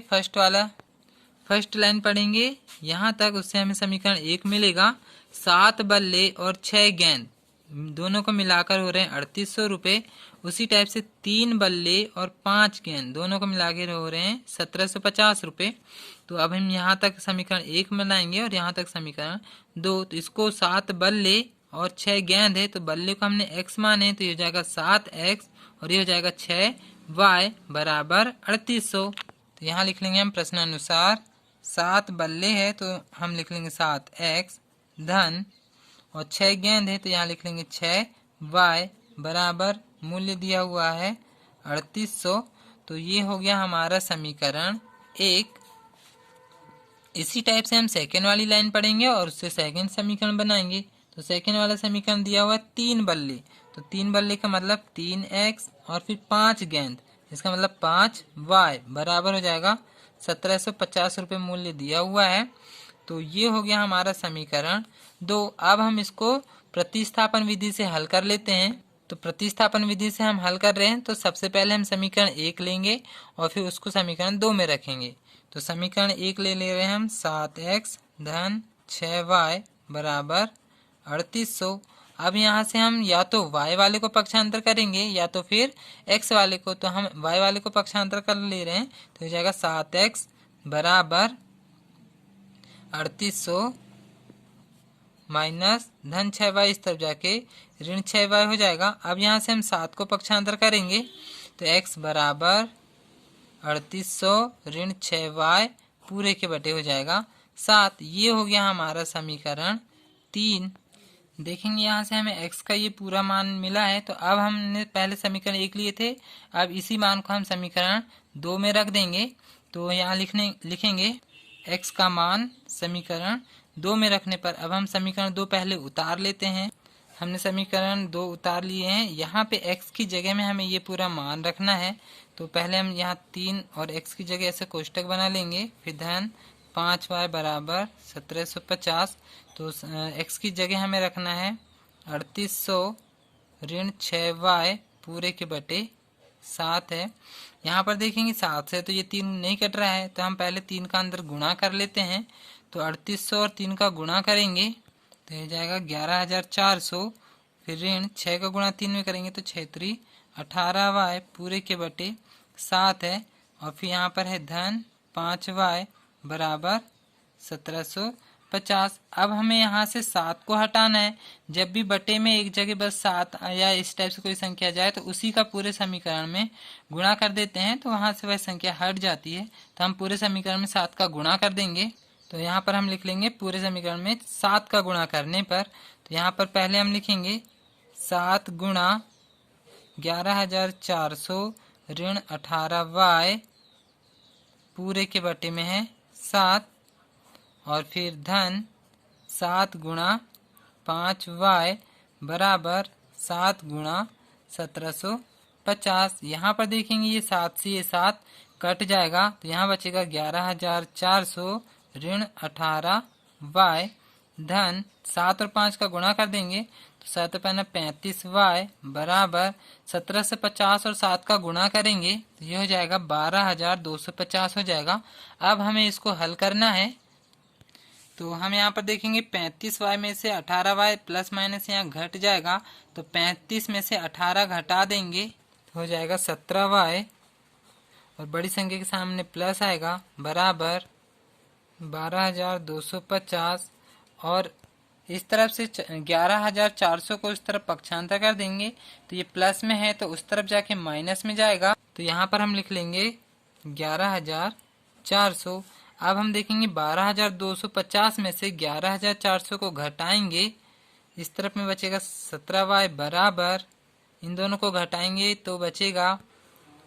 फर्स्ट लाइन पढ़ेंगे यहाँ तक, उससे हमें समीकरण 1 मिलेगा। 7 बल्ले और 6 गेंद दोनों को मिलाकर हो रहे हैं 3800 रुपये। उसी टाइप से 3 बल्ले और 5 गेंद दोनों को मिलाकर हो रहे हैं 1750 रुपये। तो अब हम यहाँ तक समीकरण 1 बनाएंगे और यहाँ तक समीकरण 2। तो इसको 7 बल्ले और 6 गेंद है, तो बल्ले को हमने x माने तो ये हो जाएगा 7x और ये हो जाएगा 6y बराबर 3800। तो यहाँ लिख लेंगे हम प्रश्नानुसार 7 बल्ले है तो हम लिख लेंगे 7x धन और 6 गेंद है तो यहाँ लिख लेंगे 6y बराबर मूल्य दिया हुआ है 3800। तो ये हो गया हमारा समीकरण 1। इसी टाइप से हम सेकेंड वाली लाइन पढ़ेंगे और उससे सेकेंड समीकरण बनाएंगे। तो सेकेंड वाला समीकरण दिया हुआ है 3 बल्ले, तो 3 बल्ले का मतलब 3x और फिर 5 गेंद, इसका मतलब 5y बराबर हो जाएगा 1750 रुपये मूल्य दिया हुआ है। तो ये हो गया हमारा समीकरण 2। अब हम इसको प्रतिस्थापन विधि से हल कर लेते हैं। तो प्रतिस्थापन विधि से हम हल कर रहे हैं, तो सबसे पहले हम समीकरण 1 लेंगे और फिर उसको समीकरण 2 में रखेंगे। तो समीकरण 1 ले रहे हैं हम 7x धन 6y बराबर 3800। अब यहाँ से हम या तो y वाले को पक्षांतर करेंगे या तो फिर x वाले को, तो हम y वाले को पक्षांतर कर ले रहे हैं, तो हो जाएगा 7x बराबर 3800 माइनस धन 6y, इस तरफ जाके ऋण 6y हो जाएगा। अब यहाँ से हम 7 को पक्षांतर करेंगे, तो x बराबर 3800 ऋण 6y पूरे के बटे हो जाएगा 7। ये हो गया हमारा समीकरण 3। देखेंगे यहाँ से हमें x का ये पूरा मान मिला है। तो अब हमने पहले समीकरण 1 लिए थे, अब इसी मान को हम समीकरण 2 में रख देंगे। तो यहाँ लिखेंगे x का मान समीकरण 2 में रखने पर। अब हम समीकरण 2 पहले उतार लेते हैं। हमने समीकरण 2 उतार लिए हैं। यहाँ पे x की जगह में हमें ये पूरा मान रखना है। तो पहले हम यहाँ 3 और x की जगह ऐसे कोष्टक बना लेंगे, फिर धन 5y बराबर 1750। तो x की जगह हमें रखना है 3800 ऋण 6y पूरे के बटे 7 है। यहाँ पर देखेंगे 7 से तो ये 3 नहीं कट रहा है, तो हम पहले 3 का अंदर गुणा कर लेते हैं। तो 3800 और 3 का गुणा करेंगे तो ये जाएगा 11400, फिर ऋण 6 का गुणा 3 में करेंगे तो 6 3 18y पूरे के बटे 7 है। और फिर यहाँ पर है धन 5y बराबर 1750। अब हमें यहाँ से 7 को हटाना है। जब भी बटे में एक जगह बस 7 या इस टाइप से कोई संख्या जाए तो उसी का पूरे समीकरण में गुणा कर देते हैं, तो वहाँ से वह संख्या हट जाती है। तो हम पूरे समीकरण में 7 का गुणा कर देंगे। तो यहाँ पर हम लिख लेंगे पूरे समीकरण में 7 का गुणा करने पर, तो यहाँ पर पहले हम लिखेंगे 7 गुणा 11400 ऋण 18y पूरे के बटे में है 7, और फिर धन 7 गुणा 5y बराबर 7 गुणा 1750। यहाँ पर देखेंगे ये 7 से ये 7 कट जाएगा, तो यहाँ बचेगा 11400 ऋण 18y धन 7 और 5 का गुणा कर देंगे तो 7 पैना 35y बराबर 1750 और 7 का गुणा करेंगे तो ये हो जाएगा 12250 हो जाएगा। अब हमें इसको हल करना है। तो हम यहाँ पर देखेंगे 35y में से 18y प्लस माइनस यहाँ घट जाएगा, तो 35 में से 18 घटा देंगे तो हो जाएगा 17y, और बड़ी संख्या के सामने प्लस आएगा बराबर 12250। और इस तरफ से 11400 को उस तरफ पक्षांतर कर देंगे तो ये प्लस में है तो उस तरफ जाके माइनस में जाएगा, तो यहाँ पर हम लिख लेंगे 11400। अब हम देखेंगे 12250 में से 11400 को घटाएंगे, इस तरफ में बचेगा 17y बराबर, इन दोनों को घटाएंगे तो बचेगा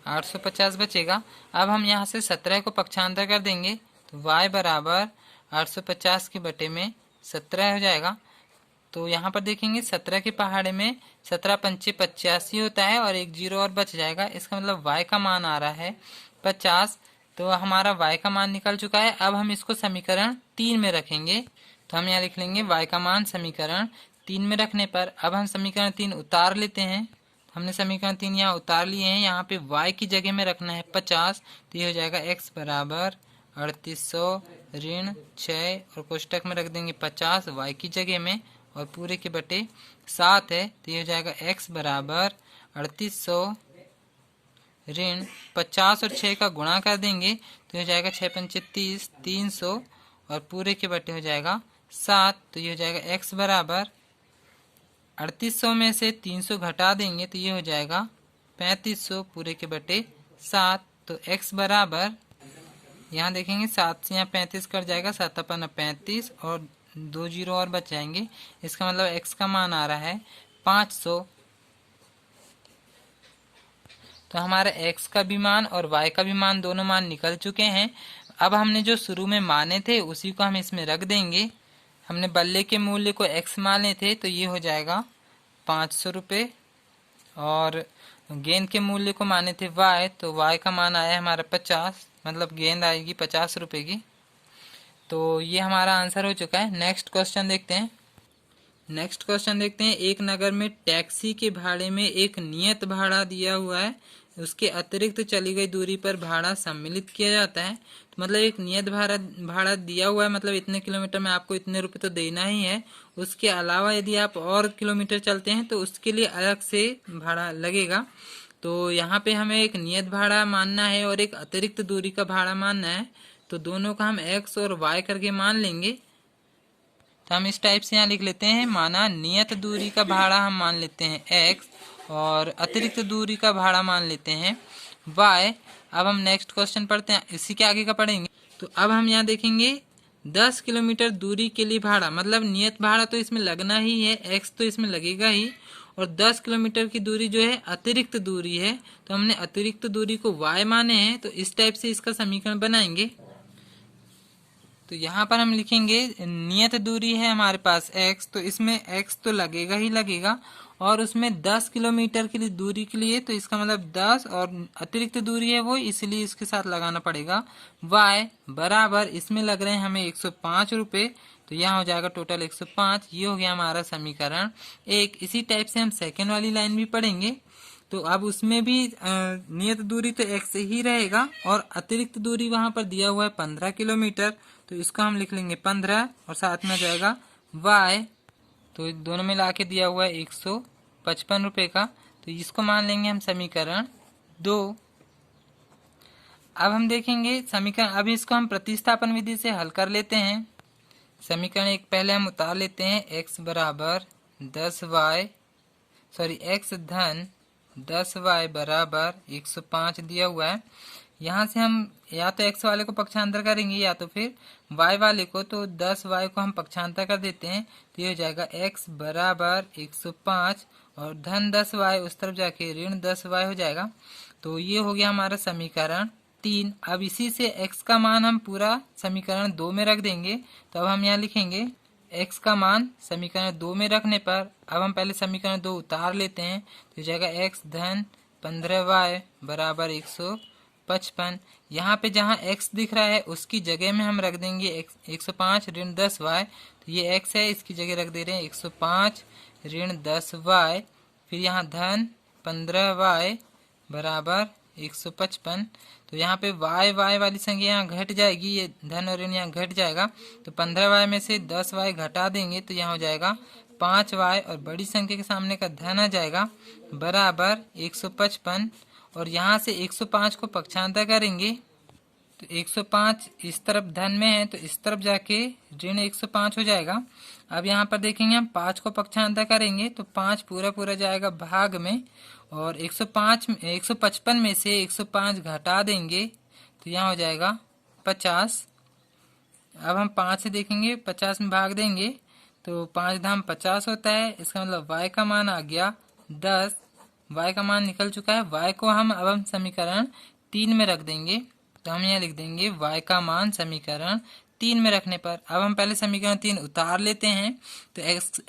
850 बचेगा। अब हम यहाँ से 17 को पक्षांतर कर देंगे तो y बराबर 850 के बटे में 17 हो जाएगा। तो यहाँ पर देखेंगे 17 के पहाड़े में 17 पंचे 85 होता है और एक जीरो और बच जाएगा, इसका मतलब y का मान आ रहा है 50। तो हमारा y का मान निकल चुका है। अब हम इसको समीकरण 3 में रखेंगे, तो हम यहाँ लिख लेंगे y का मान समीकरण 3 में रखने पर। अब हम समीकरण 3 उतार लेते हैं। हमने समीकरण 3 यहाँ उतार लिए हैं। यहाँ पे y की जगह में रखना है 50, तो ये हो जाएगा x बराबर 3800 ऋण 6 और कोष्टक में रख देंगे 50 y की जगह में और पूरे के बटे 7 है, तो ये हो जाएगा x बराबर 3800 ऋण 50 और 6 का गुणा कर देंगे तो हो जाएगा 6 पंचे 30 300 और पूरे के बटे हो जाएगा 7, तो ये हो जाएगा x बराबर 3800 में से 300 घटा देंगे तो ये हो जाएगा 3500 पूरे के बटे 7। तो x बराबर, यहाँ देखेंगे 7 से यहाँ 35 कट जाएगा, 7 अपना 35 और 2 जीरो और बच जाएंगे, इसका मतलब x का मान आ रहा है 500। तो हमारा x का भी मान और y का भी मान दोनों मान निकल चुके हैं। अब हमने जो शुरू में माने थे उसी को हम इसमें रख देंगे। हमने बल्ले के मूल्य को x माने थे तो ये हो जाएगा 500 रुपये, और गेंद के मूल्य को माने थे y, तो y का मान आया हमारा 50, मतलब गेंद आएगी 50 रुपये की। तो ये हमारा आंसर हो चुका है। नेक्स्ट क्वेश्चन देखते हैं। एक नगर में टैक्सी के भाड़े में एक नियत भाड़ा दिया हुआ है, उसके अतिरिक्त चली गई दूरी पर भाड़ा सम्मिलित किया जाता है। तो मतलब एक नियत भाड़ा दिया हुआ है, मतलब इतने किलोमीटर में आपको इतने रुपए तो देना ही है। उसके अलावा यदि आप और किलोमीटर चलते हैं तो उसके लिए अलग से भाड़ा लगेगा। तो यहाँ पे हमें एक नियत भाड़ा मानना है और एक अतिरिक्त दूरी का भाड़ा मानना है। तो दोनों का हम x और y करके मान लेंगे। तो हम इस टाइप से यहाँ लिख लेते हैं, माना नियत दूरी का भाड़ा हम मान लेते हैं x और अतिरिक्त दूरी का भाड़ा मान लेते हैं y। अब हम नेक्स्ट क्वेश्चन पढ़ते हैं, इसी के आगे का पढ़ेंगे। तो अब हम यहाँ देखेंगे 10 किलोमीटर दूरी के लिए भाड़ा, मतलब नियत भाड़ा तो इसमें लगना ही है, x तो इसमें लगेगा ही, और 10 किलोमीटर की दूरी जो है अतिरिक्त दूरी है, तो हमने अतिरिक्त दूरी को y माने हैं। तो इस टाइप से इसका समीकरण बनाएंगे। तो यहाँ पर हम लिखेंगे नियत दूरी है हमारे पास x, तो इसमें x तो लगेगा ही लगेगा, और उसमें 10 किलोमीटर की दूरी के लिए तो इसका मतलब 10, और अतिरिक्त दूरी है वो, इसलिए इसके साथ लगाना पड़ेगा y बराबर, इसमें लग रहे हैं हमें 105 रुपये। तो यहाँ हो जाएगा टोटल 105। ये हो गया हमारा समीकरण एक। इसी टाइप से हम सेकेंड वाली लाइन भी पढ़ेंगे। तो अब उसमें भी नियत दूरी तो x ही रहेगा, और अतिरिक्त दूरी वहां पर दिया हुआ है 15 किलोमीटर, तो इसको हम लिख लेंगे 15, और साथ में आ जाएगा y। तो दोनों में ला के दिया हुआ है 155 रुपये का, तो इसको मान लेंगे हम समीकरण 2। अब हम देखेंगे समीकरण, अब इसको हम प्रतिस्थापन विधि से हल कर लेते हैं। समीकरण एक पहले हम उतार लेते हैं, x बराबर 10y, सॉरी x धन 10y बराबर 105 दिया हुआ है। यहाँ से हम या तो x वाले को पक्षांतर करेंगे या तो फिर y वाले को, तो 10y को हम पक्षांतर कर देते हैं, तो ये हो जाएगा x बराबर 105, और धन 10y उस तरफ जाके ऋण 10y हो जाएगा। तो ये हो गया हमारा समीकरण 3। अब इसी से x का मान हम पूरा समीकरण 2 में रख देंगे। तो अब हम यहाँ लिखेंगे x का मान समीकरण 2 में रखने पर, अब हम पहले समीकरण 2 उतार लेते हैं, तो हो जाएगा x धन 15y बराबर 155। यहाँ पे जहाँ x दिख रहा है उसकी जगह में हम रख देंगे 105 ऋण 10y, तो ये x है, इसकी जगह रख दे रहे हैं 105 ऋण 10y, फिर यहाँ धन 15y बराबर 155। तो यहाँ पे y वाली संख्या यहाँ घट जाएगी, ये धन और ऋण यहाँ घट जाएगा, तो 15y में से 10y घटा देंगे, तो यहाँ हो जाएगा 5y, और बड़ी संख्या के सामने का धन आ जाएगा बराबर 155, और यहाँ से 105 को पक्षांतर करेंगे, तो 105 इस तरफ धन में है, तो इस तरफ जाके ऋण 105 हो जाएगा। अब यहाँ पर देखेंगे हम 5 को पक्षांतर करेंगे, तो 5 पूरा जाएगा भाग में, और 155 में से 105 घटा देंगे, तो यहाँ हो जाएगा 50। अब हम 5 से देखेंगे, 50 में भाग देंगे, तो 5 धाम 50 होता है, इसका मतलब y का मान आ गया 10। y का मान निकल चुका है, y को अब हम समीकरण 3 में रख देंगे। तो हम यहाँ लिख देंगे y का मान समीकरण 3 में रखने पर, अब हम पहले समीकरण 3 उतार लेते हैं। तो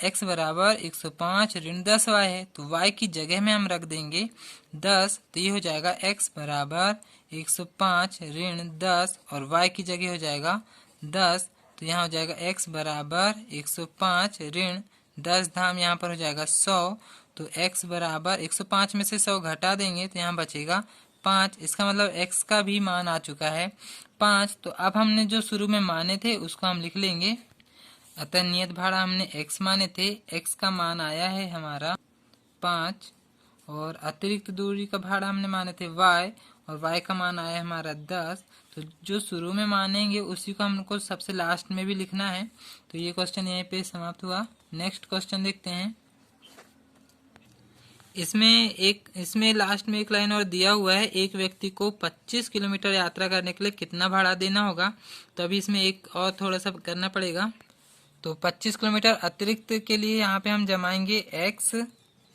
x बराबर 105 ऋण 10y है, तो y की जगह में हम रख देंगे 10, तो ये हो जाएगा x बराबर 105 ऋण 10, और y की जगह हो जाएगा 10, तो यहाँ हो जाएगा x बराबर 105 ऋण 10 धाम यहाँ पर हो जाएगा 100, तो x बराबर 105 में से 100 घटा देंगे, तो यहाँ बचेगा 5। इसका मतलब x का भी मान आ चुका है 5। तो अब हमने जो शुरू में माने थे उसको हम लिख लेंगे। अतः नियत भाड़ा हमने x माने थे, x का मान आया है हमारा 5, और अतिरिक्त दूरी का भाड़ा हमने माने थे y, और y का मान आया हमारा 10। तो जो शुरू में मानेंगे उसी को हमको सबसे लास्ट में भी लिखना है। तो ये क्वेश्चन यहीं पे समाप्त हुआ। नेक्स्ट क्वेश्चन देखते हैं। इसमें लास्ट में एक लाइन और दिया हुआ है, एक व्यक्ति को 25 किलोमीटर यात्रा करने के लिए कितना भाड़ा देना होगा। तो अभी इसमें एक और थोड़ा सा करना पड़ेगा। तो 25 किलोमीटर अतिरिक्त के लिए यहाँ पे हम जमाएंगे x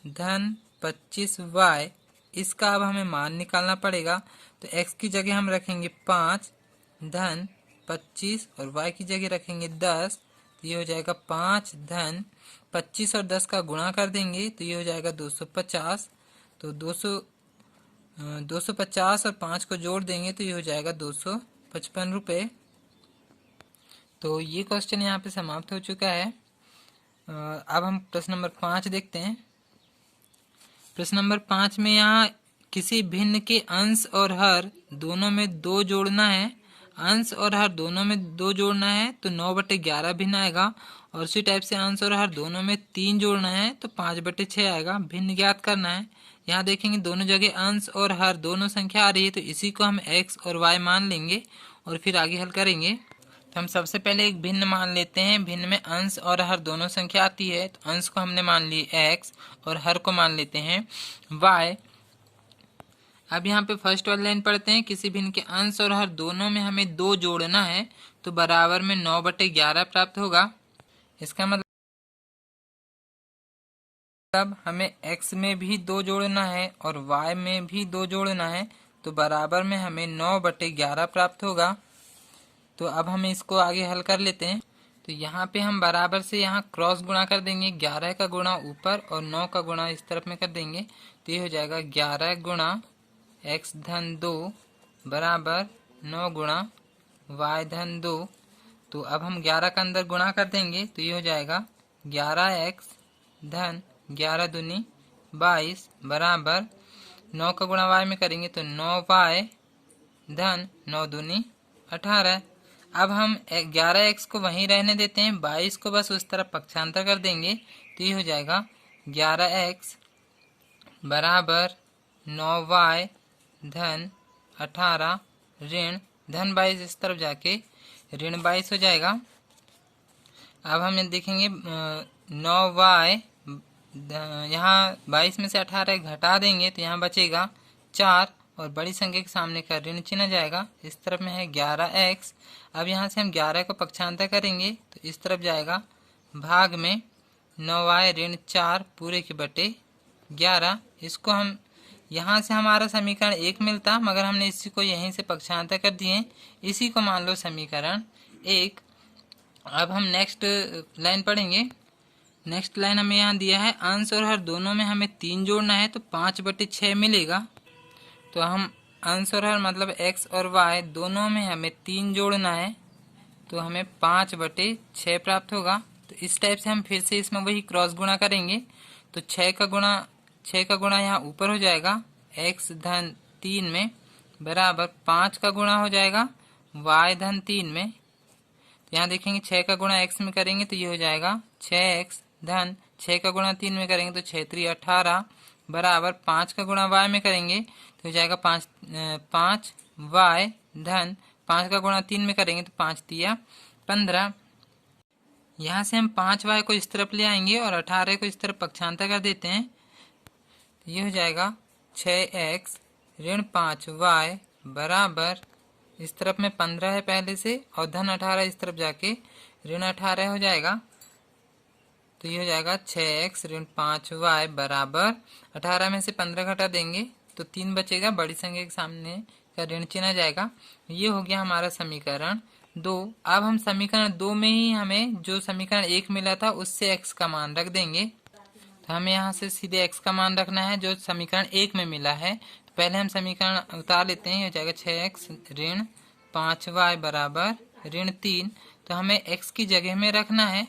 धन 25y, इसका अब हमें मान निकालना पड़ेगा। तो x की जगह हम रखेंगे 5, धन 25 और y की जगह रखेंगे 10, तो ये हो जाएगा 5 धन 25 और 10 का गुणा कर देंगे तो ये हो जाएगा 250। तो 250 और 5 को जोड़ देंगे तो ये हो जाएगा 255 रुपये। तो ये क्वेश्चन यहाँ पे समाप्त हो चुका है। अब हम प्रश्न नंबर 5 देखते हैं। प्रश्न नंबर 5 में यहाँ किसी भिन्न के अंश और हर दोनों में 2 जोड़ना है। अंश और हर दोनों में 2 जोड़ना है तो 9/11 भिन्न आएगा, और उसी टाइप से अंश और हर दोनों में 3 जोड़ना है तो 5/6 आएगा। भिन्न ज्ञात करना है। यहाँ देखेंगे दोनों जगह अंश और हर दोनों संख्या आ रही है तो इसी को हम x और y मान लेंगे और फिर आगे हल करेंगे। तो हम सबसे पहले एक भिन्न मान लेते हैं। भिन्न में अंश और हर दोनों संख्या आती है तो अंश को हमने मान ली x और हर को मान लेते हैं y। अब यहाँ पे फर्स्ट वाली लाइन पढ़ते हैं। किसी भिन्न के अंश और हर दोनों में हमें 2 जोड़ना है तो बराबर में 9/11 प्राप्त होगा। इसका मतलब हमें x में भी 2 जोड़ना है और y में भी 2 जोड़ना है तो बराबर में हमें 9/11 प्राप्त होगा। तो अब हम इसको आगे हल कर लेते हैं। तो यहाँ पे हम बराबर से यहाँ क्रॉस गुणा कर देंगे। 11 का गुणा ऊपर और 9 का गुणा इस तरफ में कर देंगे तो ये हो जाएगा 11 गुणा x धन 2 बराबर 9 गुणा y धन 2। तो अब हम 11 का अंदर गुणा कर देंगे तो ये हो जाएगा 11x धन 11 दूनी 22 बराबर 9 का गुणा y में करेंगे तो 9y धन 9 दूनी 18। अब हम 11x को वहीं रहने देते हैं, 22 को बस उस तरफ पक्षांतर कर देंगे तो ये हो जाएगा 11x बराबर 9y धन 18 ऋण धन 22 इस तरफ जाके ऋण 22 हो जाएगा। अब हम देखेंगे 9y यहाँ 22 में से 18 घटा देंगे तो यहाँ बचेगा 4 और बड़ी संख्या के सामने का ऋण चिन्ह जाएगा। इस तरफ में है 11x। अब यहाँ से हम 11 को पक्षांतर करेंगे तो इस तरफ जाएगा भाग में 9y ऋण 4 पूरे के बटे 11। इसको हम यहाँ से हमारा समीकरण 1 मिलता मगर हमने इसी को यहीं से पक्षांतर कर दिए, इसी को मान लो समीकरण 1। अब हम नेक्स्ट लाइन पढ़ेंगे। नेक्स्ट लाइन हमें यहाँ दिया है अंश और हर दोनों में हमें 3 जोड़ना है तो 5/6 मिलेगा। तो हम अंश और हर मतलब x और y दोनों में हमें 3 जोड़ना है तो हमें 5/6 प्राप्त होगा। तो इस टाइप से हम फिर से इसमें वही क्रॉस गुणा करेंगे तो 6 का गुणा यहाँ ऊपर हो जाएगा x धन 3 में बराबर 5 का गुणा हो जाएगा y धन 3 में। तो यहाँ देखेंगे 6 का गुणा x में करेंगे तो ये हो जाएगा 6x धन 6 का गुणा 3 में करेंगे तो 6 3 18 बराबर 5 का गुणा y में करेंगे तो हो जाएगा 5 y धन 5 का गुणा 3 में करेंगे तो 5 3 15। यहाँ से हम 5y को इस तरफ ले आएंगे और 18 को इस तरफ पक्षांतर कर देते हैं तो ये हो जाएगा 6x ऋण 5y बराबर इस तरफ में 15 है पहले से और धन 18 इस तरफ जाके ऋण 18 हो जाएगा। तो ये हो जाएगा 6x ऋण 5y बराबर 18 में से 15 घटा देंगे तो 3 बचेगा, बड़ी संख्या के सामने का ऋण चिन्ह जाएगा। ये हो गया हमारा समीकरण 2। अब हम समीकरण 2 में ही हमें जो समीकरण 1 मिला था उससे x का मान रख देंगे। तो हमें यहाँ से सीधे x का मान रखना है जो समीकरण 1 में मिला है। तो पहले हम समीकरण उतार लेते हैं। हो जाएगा 6x ऋण 5y बराबर ऋण 3। तो हमें x की जगह में रखना है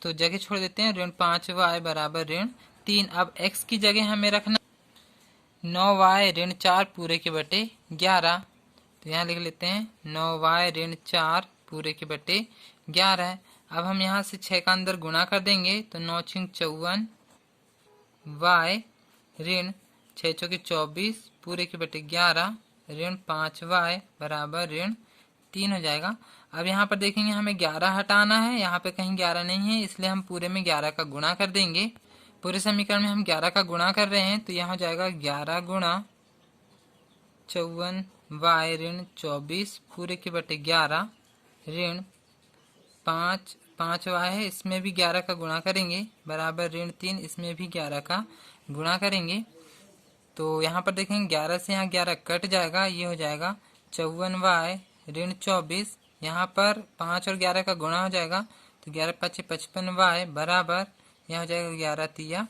तो जगह छोड़ देते हैं। ऋण 5y बराबर ऋण 3। अब x की जगह हमें रखना 9y ऋण 4 पूरे के बटे 11। तो यहाँ लिख लेते हैं 9y ऋण 4 पूरे के बटे 11। अब हम यहाँ से 6 का अंदर गुणा कर देंगे तो 9 6 54 y ऋण 6 चौके 24 पूरे के बटे 11 ऋण 5y बराबर ऋण 3 हो जाएगा। अब यहाँ पर देखेंगे हमें 11 हटाना है, यहाँ पे कहीं 11 नहीं है इसलिए हम पूरे में 11 का गुणा कर देंगे। पूरे समीकरण में हम 11 का गुणा कर रहे हैं तो यहाँ हो जाएगा 11 गुणा 54 y ऋण 24 पूरे के बटे 11 ऋण 5 y है, इसमें भी 11 का गुणा करेंगे बराबर ऋण 3, इसमें भी 11 का गुणा करेंगे। तो यहाँ पर देखेंगे 11 से यहाँ 11 कट जाएगा, ये हो जाएगा 54y ऋण 24, यहाँ पर 5 और 11 का गुणा हो जाएगा तो 11 पचे 55y बराबर, यहाँ हो जाएगा 11 तिया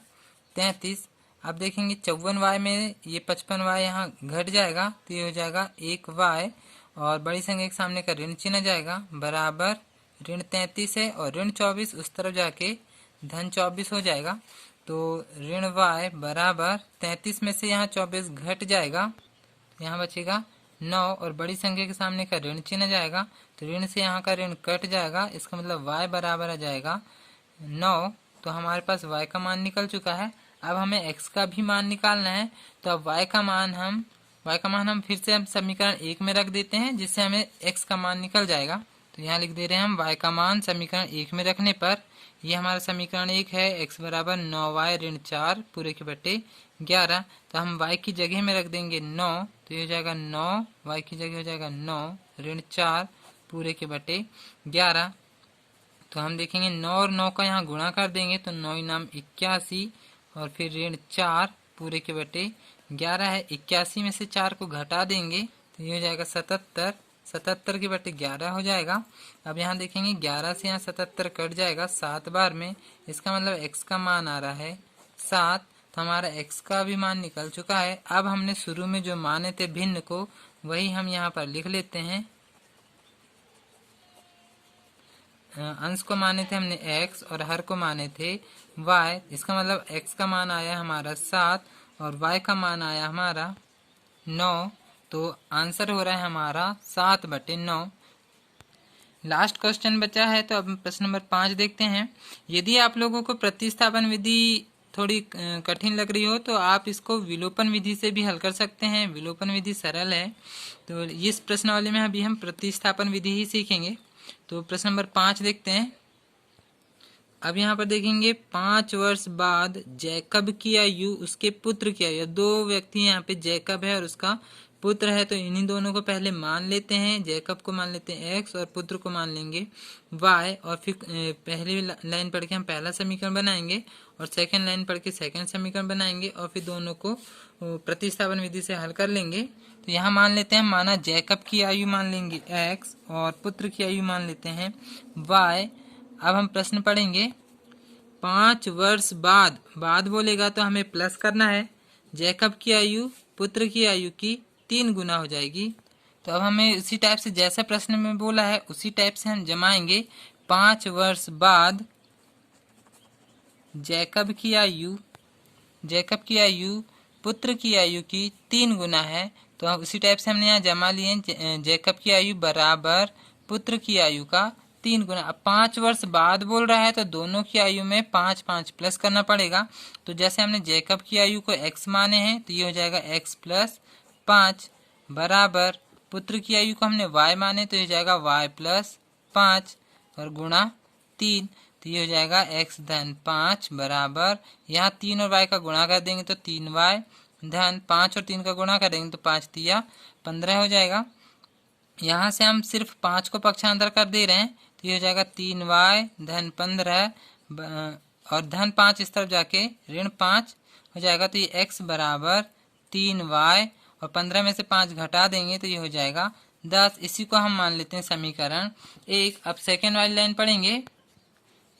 33। अब देखेंगे 54y में ये 55y यहाँ घट जाएगा तो ये हो जाएगा 1y, और बड़ी संख्या के सामने का ऋण चिन्ह जाएगा बराबर, ऋण 33 है और ऋण 24 उस तरफ जाके धन 24 हो जाएगा। तो ऋण y बराबर 33 में से यहाँ 24 घट जाएगा, यहाँ बचेगा 9, और बड़ी संख्या के सामने का ऋण चिन्ह जाएगा तो ऋण से यहाँ का ऋण कट जाएगा, इसका मतलब y बराबर आ जाएगा 9। तो हमारे पास y का मान निकल चुका है। अब हमें x का भी मान निकालना है, तो अब y का मान हम फिर से हम समीकरण 1 में रख देते हैं, जिससे हमें x का मान निकल जाएगा। तो यहाँ लिख दे रहे हैं हम y का मान समीकरण 1 में रखने पर, ये हमारा समीकरण 1 है, x बराबर 9y ऋण 4 पूरे के बटे 11। तो हम y की जगह में रख देंगे 9, तो ये हो जाएगा 9, y की जगह हो जाएगा 9 ऋण 4 पूरे के बटे 11। तो हम देखेंगे 9 और 9 का यहाँ गुणा कर देंगे तो 9 नाम 81, और फिर ऋण 4 पूरे के बटे 11 है। 81 में से 4 को घटा देंगे तो ये हो जाएगा 77, 77 के बटे 11 हो जाएगा। अब यहाँ देखेंगे 11 से यहाँ 77 कट जाएगा 7 बार में, इसका मतलब x का मान आ रहा है 7। तो हमारा x का भी मान निकल चुका है। अब हमने शुरू में जो माने थे भिन्न को, वही हम यहाँ पर लिख लेते हैं। अंश को माने थे हमने x और हर को माने थे y, इसका मतलब x का मान आया हमारा 7 और y का मान आया हमारा 9। तो आंसर हो रहा है हमारा 7/9। लास्ट क्वेश्चन बचा है, तो अब प्रश्न नंबर 5 देखते हैं। यदि आप लोगों को प्रतिस्थापन विधि थोड़ी कठिन लग रही हो तो आप इसको विलोपन विधि से भी हल कर सकते हैं। विलोपन विधि सरल है। तो इस प्रश्नावली में अभी हम प्रतिस्थापन विधि ही सीखेंगे। तो प्रश्न नंबर 5 देखते हैं। अब यहाँ पर देखेंगे 5 वर्ष बाद जैकब की आयु उसके पुत्र की आयु, दो व्यक्ति यहाँ पे जैकब है और उसका पुत्र है, तो इन्हीं दोनों को पहले मान लेते हैं। जैकब को मान लेते हैं x और पुत्र को मान लेंगे y, और फिर पहली लाइन पढ़ के हम पहला समीकरण बनाएंगे और सेकंड लाइन पढ़ के सेकंड समीकरण बनाएंगे, और फिर दोनों को प्रतिस्थापन विधि से हल कर लेंगे। तो यहाँ मान लेते हैं, माना जैकब की आयु मान लेंगे x और पुत्र की आयु मान लेते हैं y। अब हम प्रश्न पढ़ेंगे 5 वर्ष बाद बोलेगा तो हमें प्लस करना है। जैकब की आयु पुत्र की आयु की 3 गुना हो जाएगी। तो अब हमें उसी टाइप से जैसा प्रश्न में बोला है उसी टाइप से हम जमाएंगे। 5 वर्ष बाद जैकब की आयु पुत्र की आयु की 3 गुना है, तो हम उसी टाइप से हमने यहाँ जमा लिए। जैकब की आयु बराबर पुत्र की आयु का 3 गुना। अब 5 वर्ष बाद बोल रहा है तो दोनों की आयु में 5 प्लस करना पड़ेगा। तो जैसे हमने जैकब की आयु को x माने हैं तो ये हो जाएगा x प्लस 5 बराबर पुत्र की आयु को हमने y माने तो ये हो जाएगा y प्लस 5 और गुणा 3, तो ये हो जाएगा x धन 5 बराबर, यहाँ 3 और y का गुणा कर देंगे तो 3y धन 5 और 3 का गुणा करेंगे तो 5 तिया 15 हो जाएगा। यहाँ से हम सिर्फ 5 को पक्षांतर कर दे रहे हैं तो ये हो जाएगा 3y धन 15 और धन 5 इस तरफ जाके ऋण 5 हो जाएगा। तो ये x बराबर 3y और 15 में से 5 घटा देंगे तो ये हो जाएगा 10। इसी को हम मान लेते हैं समीकरण 1। अब सेकेंड वाली लाइन पढ़ेंगे।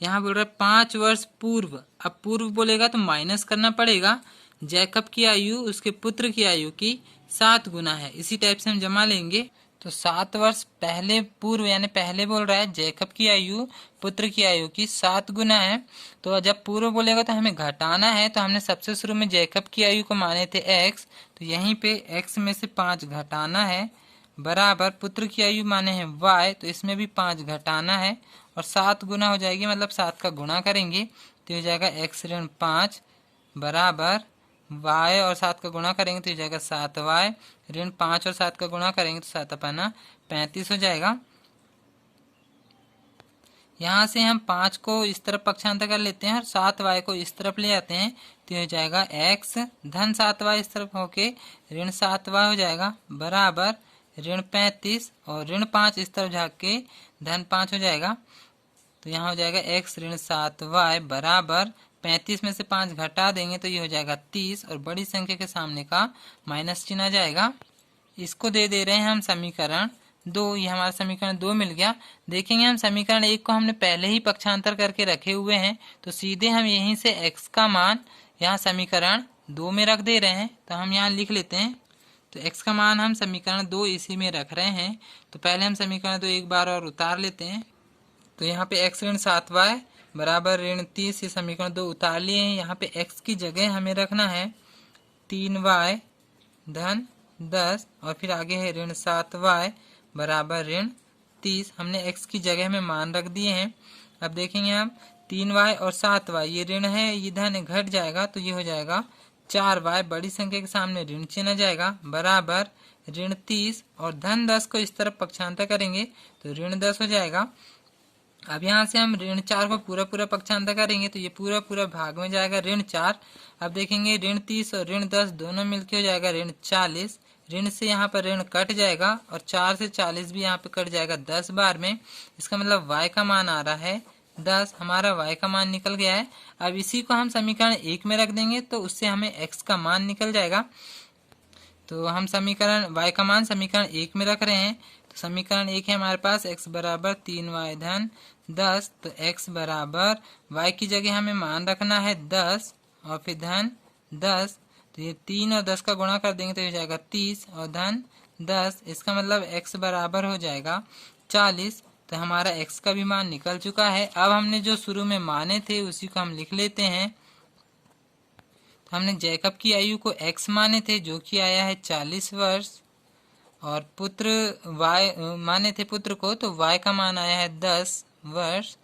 यहाँ बोल रहा है 5 वर्ष पूर्व। अब पूर्व बोलेगा तो माइनस करना पड़ेगा। जैकब की आयु उसके पुत्र की आयु की 7 गुना है, इसी टाइप से हम जमा लेंगे। तो 7 वर्ष पहले पूर्व यानी पहले बोल रहा है जैकब की आयु पुत्र की आयु की 7 गुना है। तो जब पूर्व बोलेगा तो हमें घटाना है, तो हमने सबसे शुरू में जैकब की आयु को माने थे x, तो यहीं पे x में से 5 घटाना है बराबर पुत्र की आयु माने हैं y, तो इसमें भी 5 घटाना है और 7 गुना हो जाएगी, मतलब 7 का गुणा करेंगे तो हो जाएगा x ऋण 5 बराबर y और 7 का गुणा करेंगे तो हो जाएगा 7y ऋण 5 और 7 का गुणा करेंगे तो 7 अपना 35 हो जाएगा। यहाँ से हम 5 को इस तरफ पक्षांतर कर लेते हैं और 7y को इस तरफ ले आते हैं तो हो जाएगा x धन 7y इस तरफ होके ऋण 7y हो जाएगा बराबर ऋण 35 और ऋण 5 इस तरफ जाके धन 5 हो जाएगा। तो यहाँ हो जाएगा x ऋण 7y बराबर 35 में से 5 घटा देंगे तो ये हो जाएगा 30 और बड़ी संख्या के सामने का माइनस चिन्ह आ जाएगा। इसको दे रहे हैं हम समीकरण 2, ये हमारा समीकरण 2 मिल गया। देखेंगे हम समीकरण 1 को हमने पहले ही पक्षांतर करके रखे हुए हैं, तो सीधे हम यहीं से x का मान यहाँ समीकरण 2 में रख दे रहे हैं। तो हम यहाँ लिख लेते हैं, तो x का मान हम समीकरण 2 इसी में रख रहे हैं। तो पहले हम समीकरण 2 एक बार और उतार लेते हैं। तो यहाँ पे x ऋण 7y बराबर ऋण 30, ये समीकरण 2 उतार लिए हैं। यहाँ पे x की जगह हमें रखना है 3y धन 10 और फिर आगे है ऋण 7y बराबर ऋण 30। हमने x की जगह में मान रख दिए हैं। अब देखेंगे हम 3y और 7y, ये ऋण है, ये धन घट जाएगा, तो ये हो जाएगा 4y, बड़ी संख्या के सामने ऋण चिन्ह आ जाएगा, बराबर ऋण 30 और धन 10 को इस तरफ पक्षांतर करेंगे तो ऋण 10 हो जाएगा। अब यहाँ से हम ऋण 4 को पूरा पूरा पक्षांतर करेंगे तो ये पूरा पूरा भाग में जाएगा ऋण 4। अब देखेंगे ऋण 30 और ऋण 10 दोनों मिलके हो जाएगा ऋण 40। ऋण से यहाँ पर ऋण कट जाएगा और 4 से 40 भी यहाँ पे कट जाएगा 10 बार में। इसका मतलब y का मान आ रहा है 10, हमारा y का मान निकल गया है। अब इसी को हम समीकरण 1 में रख देंगे तो उससे हमें x का मान निकल जाएगा। तो हम समीकरण y का मान समीकरण 1 में रख रहे हैं। तो समीकरण 1 है हमारे पास x बराबर 3y धन 10। तो x बराबर y की जगह हमें मान रखना है 10 और फिर धन 10। तो ये 3 और 10 का गुणा कर देंगे तो हो जाएगा 30 और धन 10। इसका मतलब x बराबर हो जाएगा 40। तो हमारा x का भी मान निकल चुका है। अब हमने जो शुरू में माने थे उसी को हम लिख लेते हैं। तो हमने जैकब की आयु को x माने थे जो कि आया है 40 वर्ष, और पुत्र y माने थे पुत्र को, तो y का मान आया है 10 वर्ष।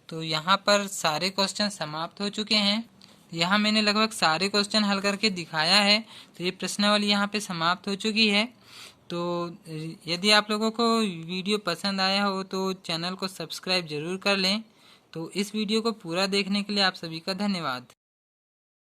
तो यहाँ पर सारे क्वेश्चन समाप्त हो चुके हैं। यहाँ मैंने लगभग सारे क्वेश्चन हल करके दिखाया है। तो ये प्रश्नावली यहाँ पे समाप्त हो चुकी है। तो यदि आप लोगों को वीडियो पसंद आया हो तो चैनल को सब्सक्राइब जरूर कर लें। तो इस वीडियो को पूरा देखने के लिए आप सभी का धन्यवाद।